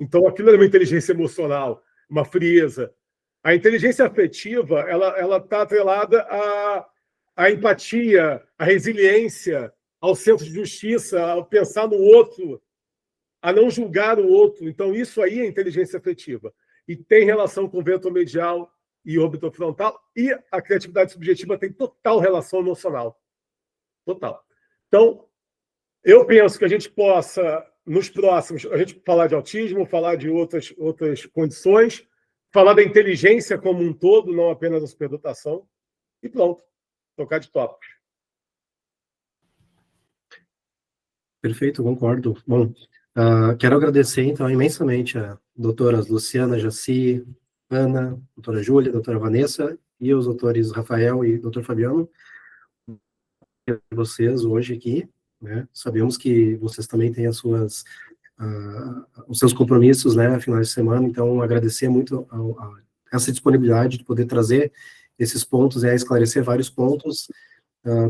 Então, aquilo era uma inteligência emocional, uma frieza. A inteligência afetiva, ela está atrelada à empatia, à resiliência, ao senso de justiça, ao pensar no outro, a não julgar o outro. Então, isso aí é inteligência afetiva. E tem relação com o ventromedial e orbital-frontal, e a criatividade subjetiva tem total relação emocional. Total. Então, eu penso que a gente possa, nos próximos, a gente falar de autismo, falar de outras condições, falar da inteligência como um todo, não apenas da superdotação, e pronto, tocar de tópicos. Perfeito, concordo. Bom, quero agradecer, então, imensamente a doutoras Luciana, Jaci, Ana, doutora Júlia, doutora Vanessa, e os doutores Rafael e doutor Fabiano, vocês hoje aqui, né? Sabemos que vocês também têm os seus compromissos, né, finais de semana, então agradecer muito essa disponibilidade de poder trazer esses pontos e esclarecer vários pontos,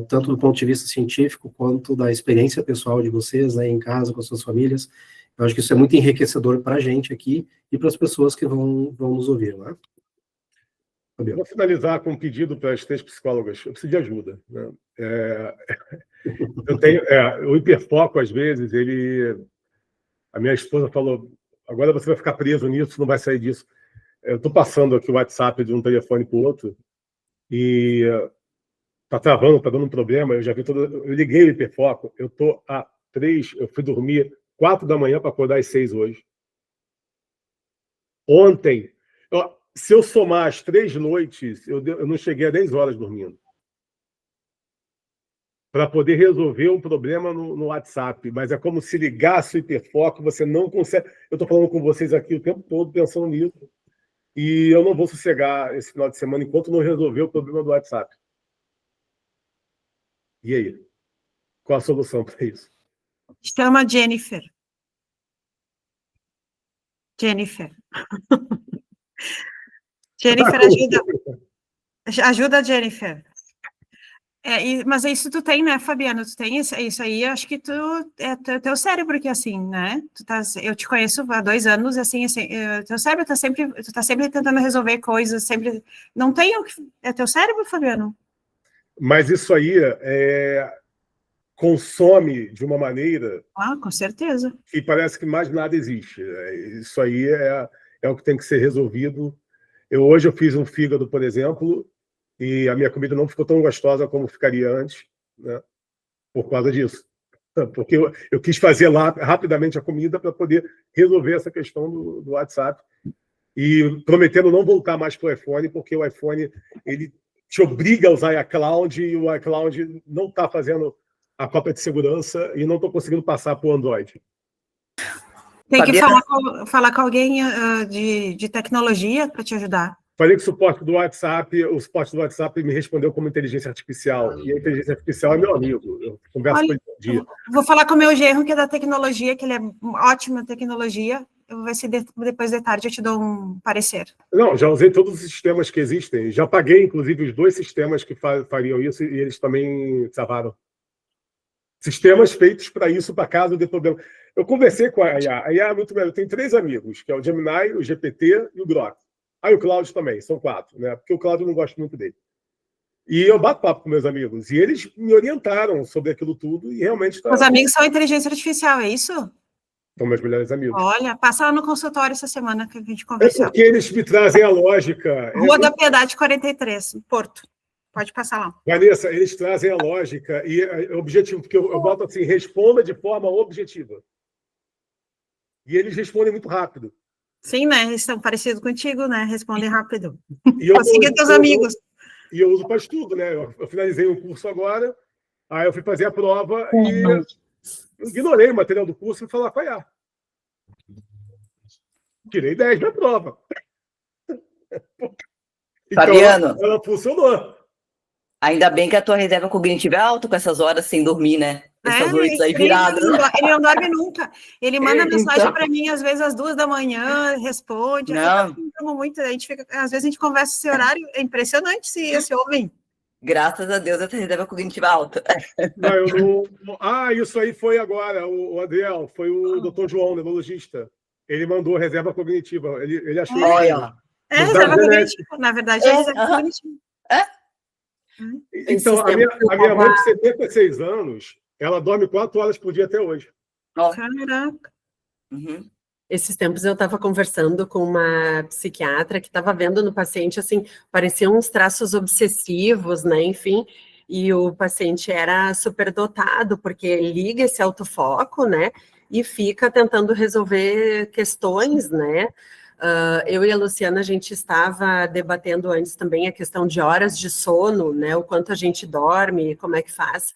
tanto do ponto de vista científico, quanto da experiência pessoal de vocês, né, em casa, com as suas famílias. Eu acho que isso é muito enriquecedor para a gente aqui e para as pessoas que vão nos ouvir, né? Eu vou finalizar com um pedido para as 3 psicólogas. Eu preciso de ajuda, né? Eu tenho o hiperfoco, às vezes, a minha esposa falou, agora você vai ficar preso nisso, não vai sair disso. Eu estou passando aqui o WhatsApp de um telefone para o outro e está travando, está dando um problema. Eu já vi eu liguei o hiperfoco. Eu fui dormir 4 da manhã para acordar às 6 hoje. Ontem, se eu somar as 3 noites, eu não cheguei a 10 horas dormindo. Para poder resolver um problema no WhatsApp. Mas é como se ligasse o hiperfoco, você não consegue. Eu estou falando com vocês aqui o tempo todo pensando nisso. E eu não vou sossegar esse final de semana enquanto não resolver o problema do WhatsApp. E aí? Qual a solução para isso? Chama Jennifer. Jennifer. Jennifer, ajuda a Jennifer. Mas isso tu tem, né, Fabiano? Tu tem isso aí, acho que é teu cérebro que é assim, né? Eu te conheço há 2 anos, assim, teu cérebro tu tá sempre tentando resolver coisas, sempre. Não tem o que. É teu cérebro, Fabiano? Mas isso aí consome de uma maneira. Ah, com certeza. Que parece que mais nada existe. Isso aí é o que tem que ser resolvido. Hoje eu fiz um fígado, por exemplo, e a minha comida não ficou tão gostosa como ficaria antes, né? Por causa disso. Porque eu quis fazer lá rapidamente a comida para poder resolver essa questão do WhatsApp. E prometendo não voltar mais para o iPhone, porque o iPhone ele te obriga a usar iCloud e o iCloud não está fazendo a cópia de segurança e não estou conseguindo passar para o Android. Tem que falar com alguém de tecnologia para te ajudar. Falei que o suporte do WhatsApp me respondeu como inteligência artificial. E a inteligência artificial é meu amigo. Eu converso com ele todo dia. Vou falar com o meu genro, que é da tecnologia, que ele é ótima tecnologia. Eu vou ver se depois de tarde eu te dou um parecer. Não, já usei todos os sistemas que existem. Já paguei, inclusive, os 2 sistemas que fariam isso e eles também travaram. Sistemas feitos para isso, para caso de problema. Eu conversei com a IA. A IA é muito melhor. Eu tenho 3 amigos, que é o Gemini, o GPT e o Grok. Aí o Cláudio também, são 4, né? Porque o Cláudio eu não gosto muito dele. E eu bato papo com meus amigos. E eles me orientaram sobre aquilo tudo e realmente... Os amigos são inteligência artificial, é isso? São meus melhores amigos. Olha, passa lá no consultório essa semana que a gente conversou. É porque eles me trazem a lógica. Rua da Piedade, 43, Porto. Pode passar lá. Vanessa, eles trazem a lógica e o objetivo, porque eu boto assim, responda de forma objetiva. E eles respondem muito rápido. Sim, né? Eles estão parecidos contigo, né? Respondem rápido. E eu siga teus amigos. E eu uso para estudo, né? Eu finalizei um curso agora, aí eu fui fazer a prova e ignorei o material do curso e fui falar com a IA. Tirei 10 na prova. Então, Fabiano, ela funcionou. ainda bem que a tua reserva cognitiva é alta com essas horas sem dormir, né? Essas noites aí viradas. Ele não dorme nunca. Ele manda mensagem para mim, às vezes, às 2 da manhã, responde. Não. Muito, às vezes a gente conversa esse horário, é impressionante se ouvem. Graças a Deus, essa reserva cognitiva alta. Não, eu não... isso aí foi agora, o Adriel, foi o Dr. João, neurologista. Ele mandou reserva cognitiva. Ele achou. Olha. Reserva cognitiva. Na verdade, é reserva cognitiva. Então, a minha mãe de 76 anos, ela dorme 4 horas por dia até hoje. Caraca. Uhum. Esses tempos eu estava conversando com uma psiquiatra que estava vendo no paciente, assim, pareciam uns traços obsessivos, né, enfim, e o paciente era superdotado, porque liga esse autofoco, né, e fica tentando resolver questões, né. Eu e a Luciana, a gente estava debatendo antes também a questão de horas de sono, né, o quanto a gente dorme, como é que faz,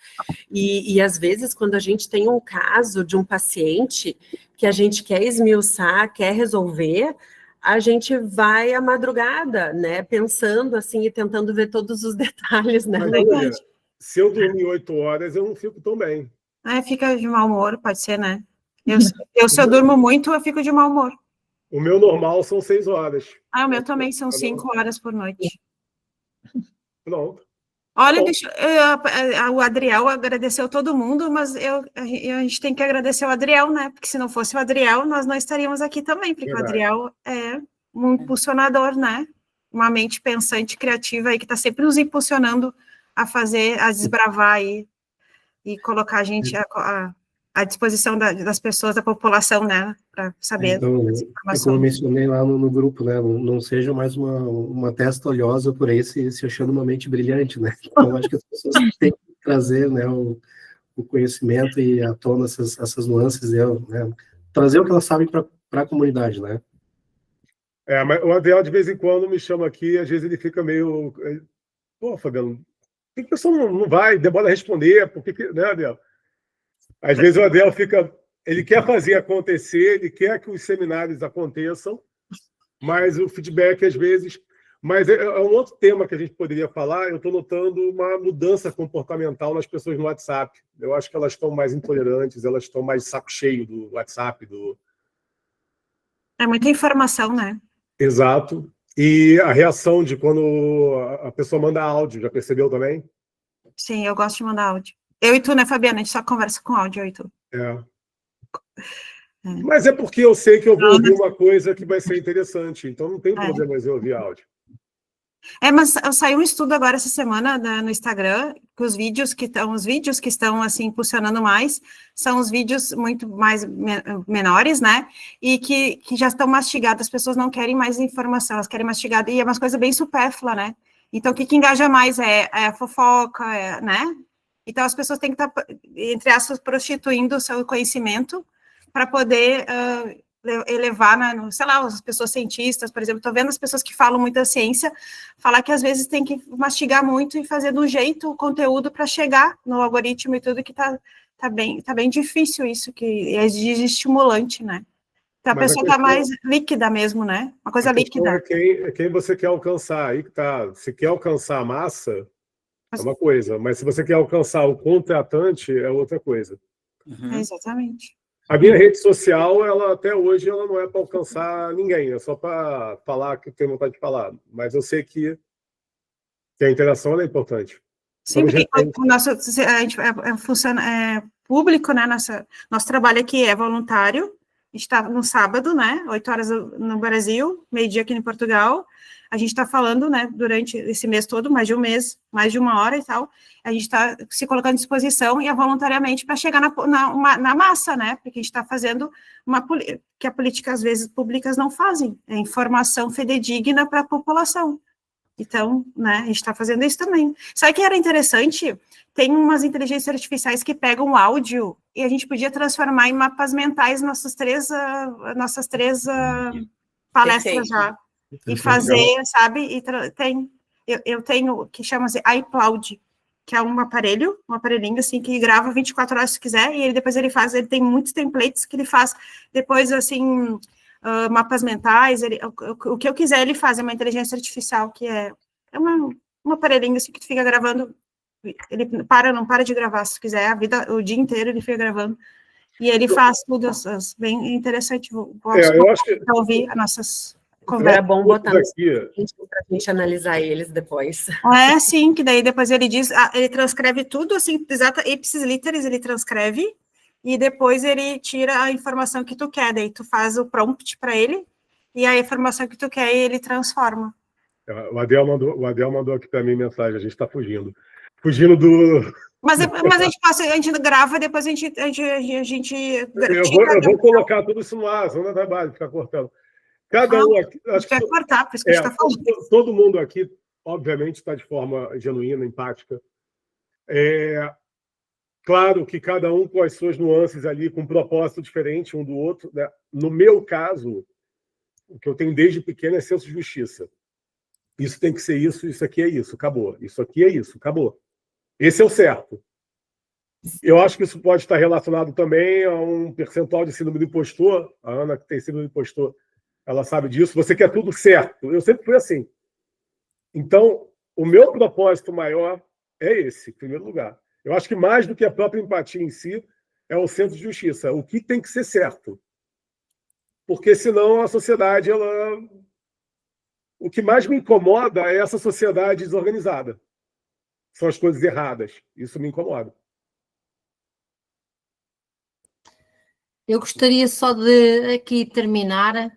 e às vezes quando a gente tem um caso de um paciente que a gente quer esmiuçar, quer resolver, a gente vai à madrugada, né, pensando assim e tentando ver todos os detalhes, né. Olha, se eu dormir 8 horas, eu não fico tão bem. Fica de mau humor, pode ser, né? Se eu durmo muito, eu fico de mau humor. O meu normal são 6 horas. O meu também são 5 horas por noite. Pronto. Olha, o Adriel agradeceu todo mundo, mas a gente tem que agradecer o Adriel, né? Porque se não fosse o Adriel, nós não estaríamos aqui também, porque verdade. O Adriel é um impulsionador, né? uma mente pensante, criativa aí, que está sempre nos impulsionando a fazer, a desbravar aí, e colocar a gente à disposição das pessoas, da população, né, para saber Então, as é como eu informações. mencionei lá no grupo, né? Não seja mais uma testa oleosa por aí se achando uma mente brilhante, né? Então, acho que as pessoas têm que trazer, né, o conhecimento e à tona essas nuances, né? Trazer o que elas sabem para a comunidade, né? Mas o Adel, de vez em quando, me chama aqui, às vezes ele fica meio... Pô, Fabiano, por que o pessoal não vai, demora a responder? Por que, né, Adel? Às vezes o Adel fica... Ele quer fazer acontecer, ele quer que os seminários aconteçam, mas o feedback, às vezes... Mas é um outro tema que a gente poderia falar. Eu estou notando uma mudança comportamental nas pessoas no WhatsApp. Eu acho que elas estão mais intolerantes, elas estão mais saco cheio do WhatsApp. É muita informação, né? Exato. E a reação de quando a pessoa manda áudio, já percebeu também? Sim, eu gosto de mandar áudio. Eu e tu, né, Fabiana? A gente só conversa com áudio, eu e tu. Mas é porque eu sei que eu vou ouvir uma coisa que vai ser interessante, então não tem problema eu ouvir áudio. Mas saiu um estudo agora essa semana no Instagram, que os vídeos que estão assim impulsionando mais são os vídeos muito mais menores, né? E que já estão mastigados, as pessoas não querem mais informação, elas querem mastigado, e é umas coisas bem supérflua, né? Então, o que engaja mais é a fofoca, né? Então, as pessoas têm que estar, entre aspas, prostituindo o seu conhecimento para poder elevar, sei lá, as pessoas cientistas, por exemplo. Estou vendo as pessoas que falam muita ciência falar que às vezes tem que mastigar muito e fazer do jeito o conteúdo para chegar no algoritmo e tudo, que tá bem difícil isso, que é estimulante, né? Então a pessoa está mais líquida mesmo, né? Uma coisa líquida. É quem você quer alcançar, aí que tá. Se quer alcançar a massa, é uma coisa, mas se você quer alcançar o contratante, é outra coisa. Exatamente. A minha rede social, até hoje, ela não é para alcançar ninguém, é só para falar que tem vontade de falar. Mas eu sei que a interação é importante. Sim, porque a gente funciona público, né? Nosso trabalho aqui é voluntário. A gente está no sábado, né? 8 horas no Brasil, meio-dia aqui em Portugal. A gente está falando, né, durante esse mês todo, mais de um mês, mais de 1 hora e tal, a gente está se colocando à disposição e é voluntariamente para chegar na massa, né, porque a gente está fazendo que a política, às vezes, públicas não fazem, é informação fidedigna para a população. Então, né, a gente está fazendo isso também. Sabe que era interessante? Tem umas inteligências artificiais que pegam áudio e a gente podia transformar em mapas mentais nossas três palestras já. E fazer, sabe? Eu tenho que chama-se iCloud, que é um aparelhinho assim que grava 24 horas se quiser, e depois ele tem muitos templates que ele faz depois assim, mapas mentais, o que eu quiser ele faz, é uma inteligência artificial que é um aparelhinho assim que tu fica gravando, ele não para de gravar, se tu quiser, o dia inteiro ele fica gravando, e ele faz tudo, bem interessante, eu acho que ouvir as nossas... É bom botar para a gente analisar eles depois. Sim, que daí depois ele diz, ele transcreve tudo, assim, ipsis literis, ele transcreve, e depois ele tira a informação que tu quer, daí tu faz o prompt para ele, e a informação que tu quer, ele transforma. O Adel mandou aqui para mim mensagem, a gente está fugindo do... Mas a gente grava e depois a gente eu vou colocar tudo isso no ar, não dá trabalho ficar cortando. Cada um aqui... Acho que cortar, por isso que a gente está falando. Todo mundo aqui, obviamente, está de forma genuína, empática. Claro que cada um com as suas nuances ali, com um propósito diferente um do outro, né? No meu caso, o que eu tenho desde pequeno é senso de justiça. Isso tem que ser isso aqui é isso, acabou. Isso aqui é isso, acabou. Esse é o certo. Eu acho que isso pode estar relacionado também a um percentual de síndrome do impostor. A Ana, que tem síndrome do impostor, ela sabe disso. Você quer tudo certo. Eu sempre fui assim. Então, o meu propósito maior é esse, em primeiro lugar. Eu acho que mais do que a própria empatia em si, é o senso de justiça. O que tem que ser certo. Porque, senão, a sociedade... O que mais me incomoda é essa sociedade desorganizada. São as coisas erradas. Isso me incomoda. Eu gostaria só de aqui terminar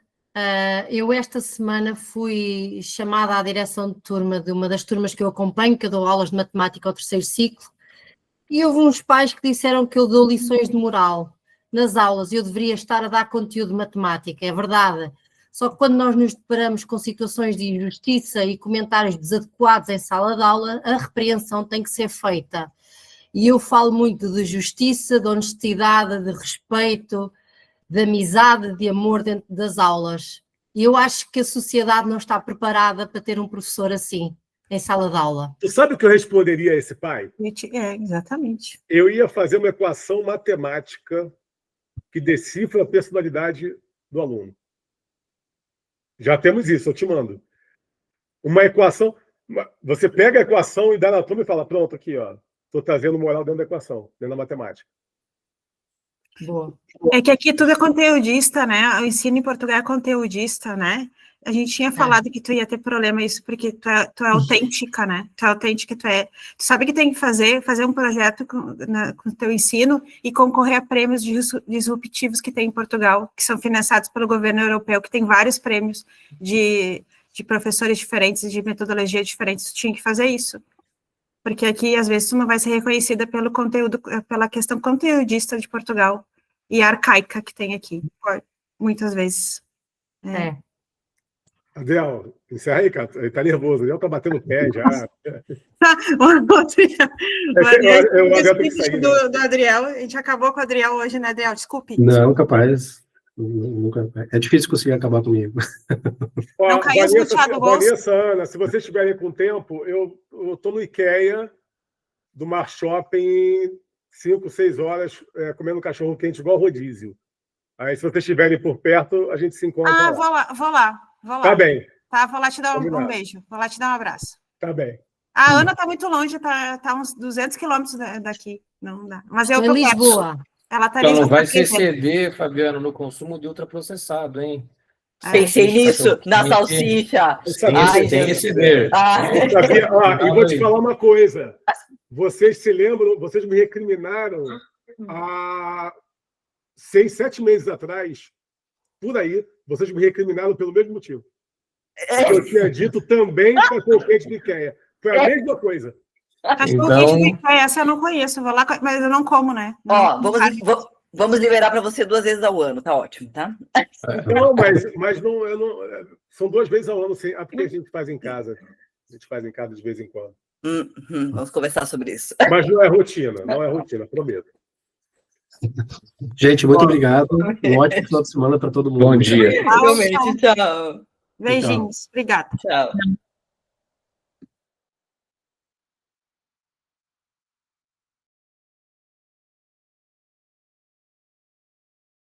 Eu esta semana fui chamada à direção de turma de uma das turmas que eu acompanho, que eu dou aulas de matemática ao 3º ciclo, e houve uns pais que disseram que eu dou lições de moral nas aulas, eu deveria estar a dar conteúdo de matemática, é verdade. Só que quando nós nos deparamos com situações de injustiça e comentários desadequados em sala de aula, a repreensão tem que ser feita. E eu falo muito de justiça, de honestidade, de respeito, de amizade, de amor dentro das aulas. E eu acho que a sociedade não está preparada para ter um professor assim, em sala de aula. Tu sabe o que eu responderia a esse pai? Exatamente. Eu ia fazer uma equação matemática que decifra a personalidade do aluno. Já temos isso, eu te mando. Uma equação... Você pega a equação e dá na turma e fala, pronto, aqui, ó. Estou trazendo moral dentro da equação, dentro da matemática. Boa. É que aqui tudo é conteudista, né? O ensino em Portugal é conteudista, né? A gente tinha falado que tu ia ter problema isso, porque tu é autêntica, né? Tu é autêntica, tu sabe que tem que fazer um projeto com o teu ensino e concorrer a prêmios disruptivos que tem em Portugal, que são financiados pelo governo europeu, que tem vários prêmios de professores diferentes, de metodologia diferentes, tu tinha que fazer isso. Porque aqui, às vezes, tu não vai ser reconhecida pelo conteúdo, pela questão conteudista de Portugal e arcaica que tem aqui, muitas vezes. Adriel, encerra aí, cara. Ele tá nervoso. O Adriel tá batendo o pé já. Do Adriel, a gente acabou com o Adriel hoje, né, Adriel? Desculpe. Não, capaz. Nunca. É difícil conseguir acabar comigo. Não caiu o Thiago Bolso. Vanessa, Ana, se vocês estiverem com tempo, eu tô no IKEA do Mar Shopping 5, 6 horas comendo cachorro quente igual rodízio. Aí, se vocês estiverem por perto, a gente se encontra lá. Vou lá. Tá bem. Tá, vou lá te dar um beijo. Vou lá te dar um abraço. Tá bem. A Ana tá muito longe, tá uns 200 quilômetros daqui. Não dá. Mas eu tô Lisboa. Ela tá Então não vai se exceder, Fabiano, no consumo de ultraprocessado, hein? Pensei nisso, na salsicha. Tem que exceder. E vou te falar uma coisa. Vocês se lembram, vocês me recriminaram há 6, 7 meses atrás, por aí, vocês me recriminaram pelo mesmo motivo. Eu tinha dito também cachorro quente de IKEA. Foi a mesma coisa. Cachorro quente de IKEA, essa eu não conheço, vou lá, mas eu não como, né? Vamos liberar para você 2 vezes ao ano, tá ótimo, tá? Não, mas não, são 2 vezes ao ano, sim, porque a gente faz em casa. A gente faz em casa de vez em quando. Vamos conversar sobre isso. Mas não é rotina, prometo. Gente, muito obrigado. Um ótimo final de semana para todo mundo. Bom dia. Realmente, tchau. Beijinhos, obrigada. Tchau.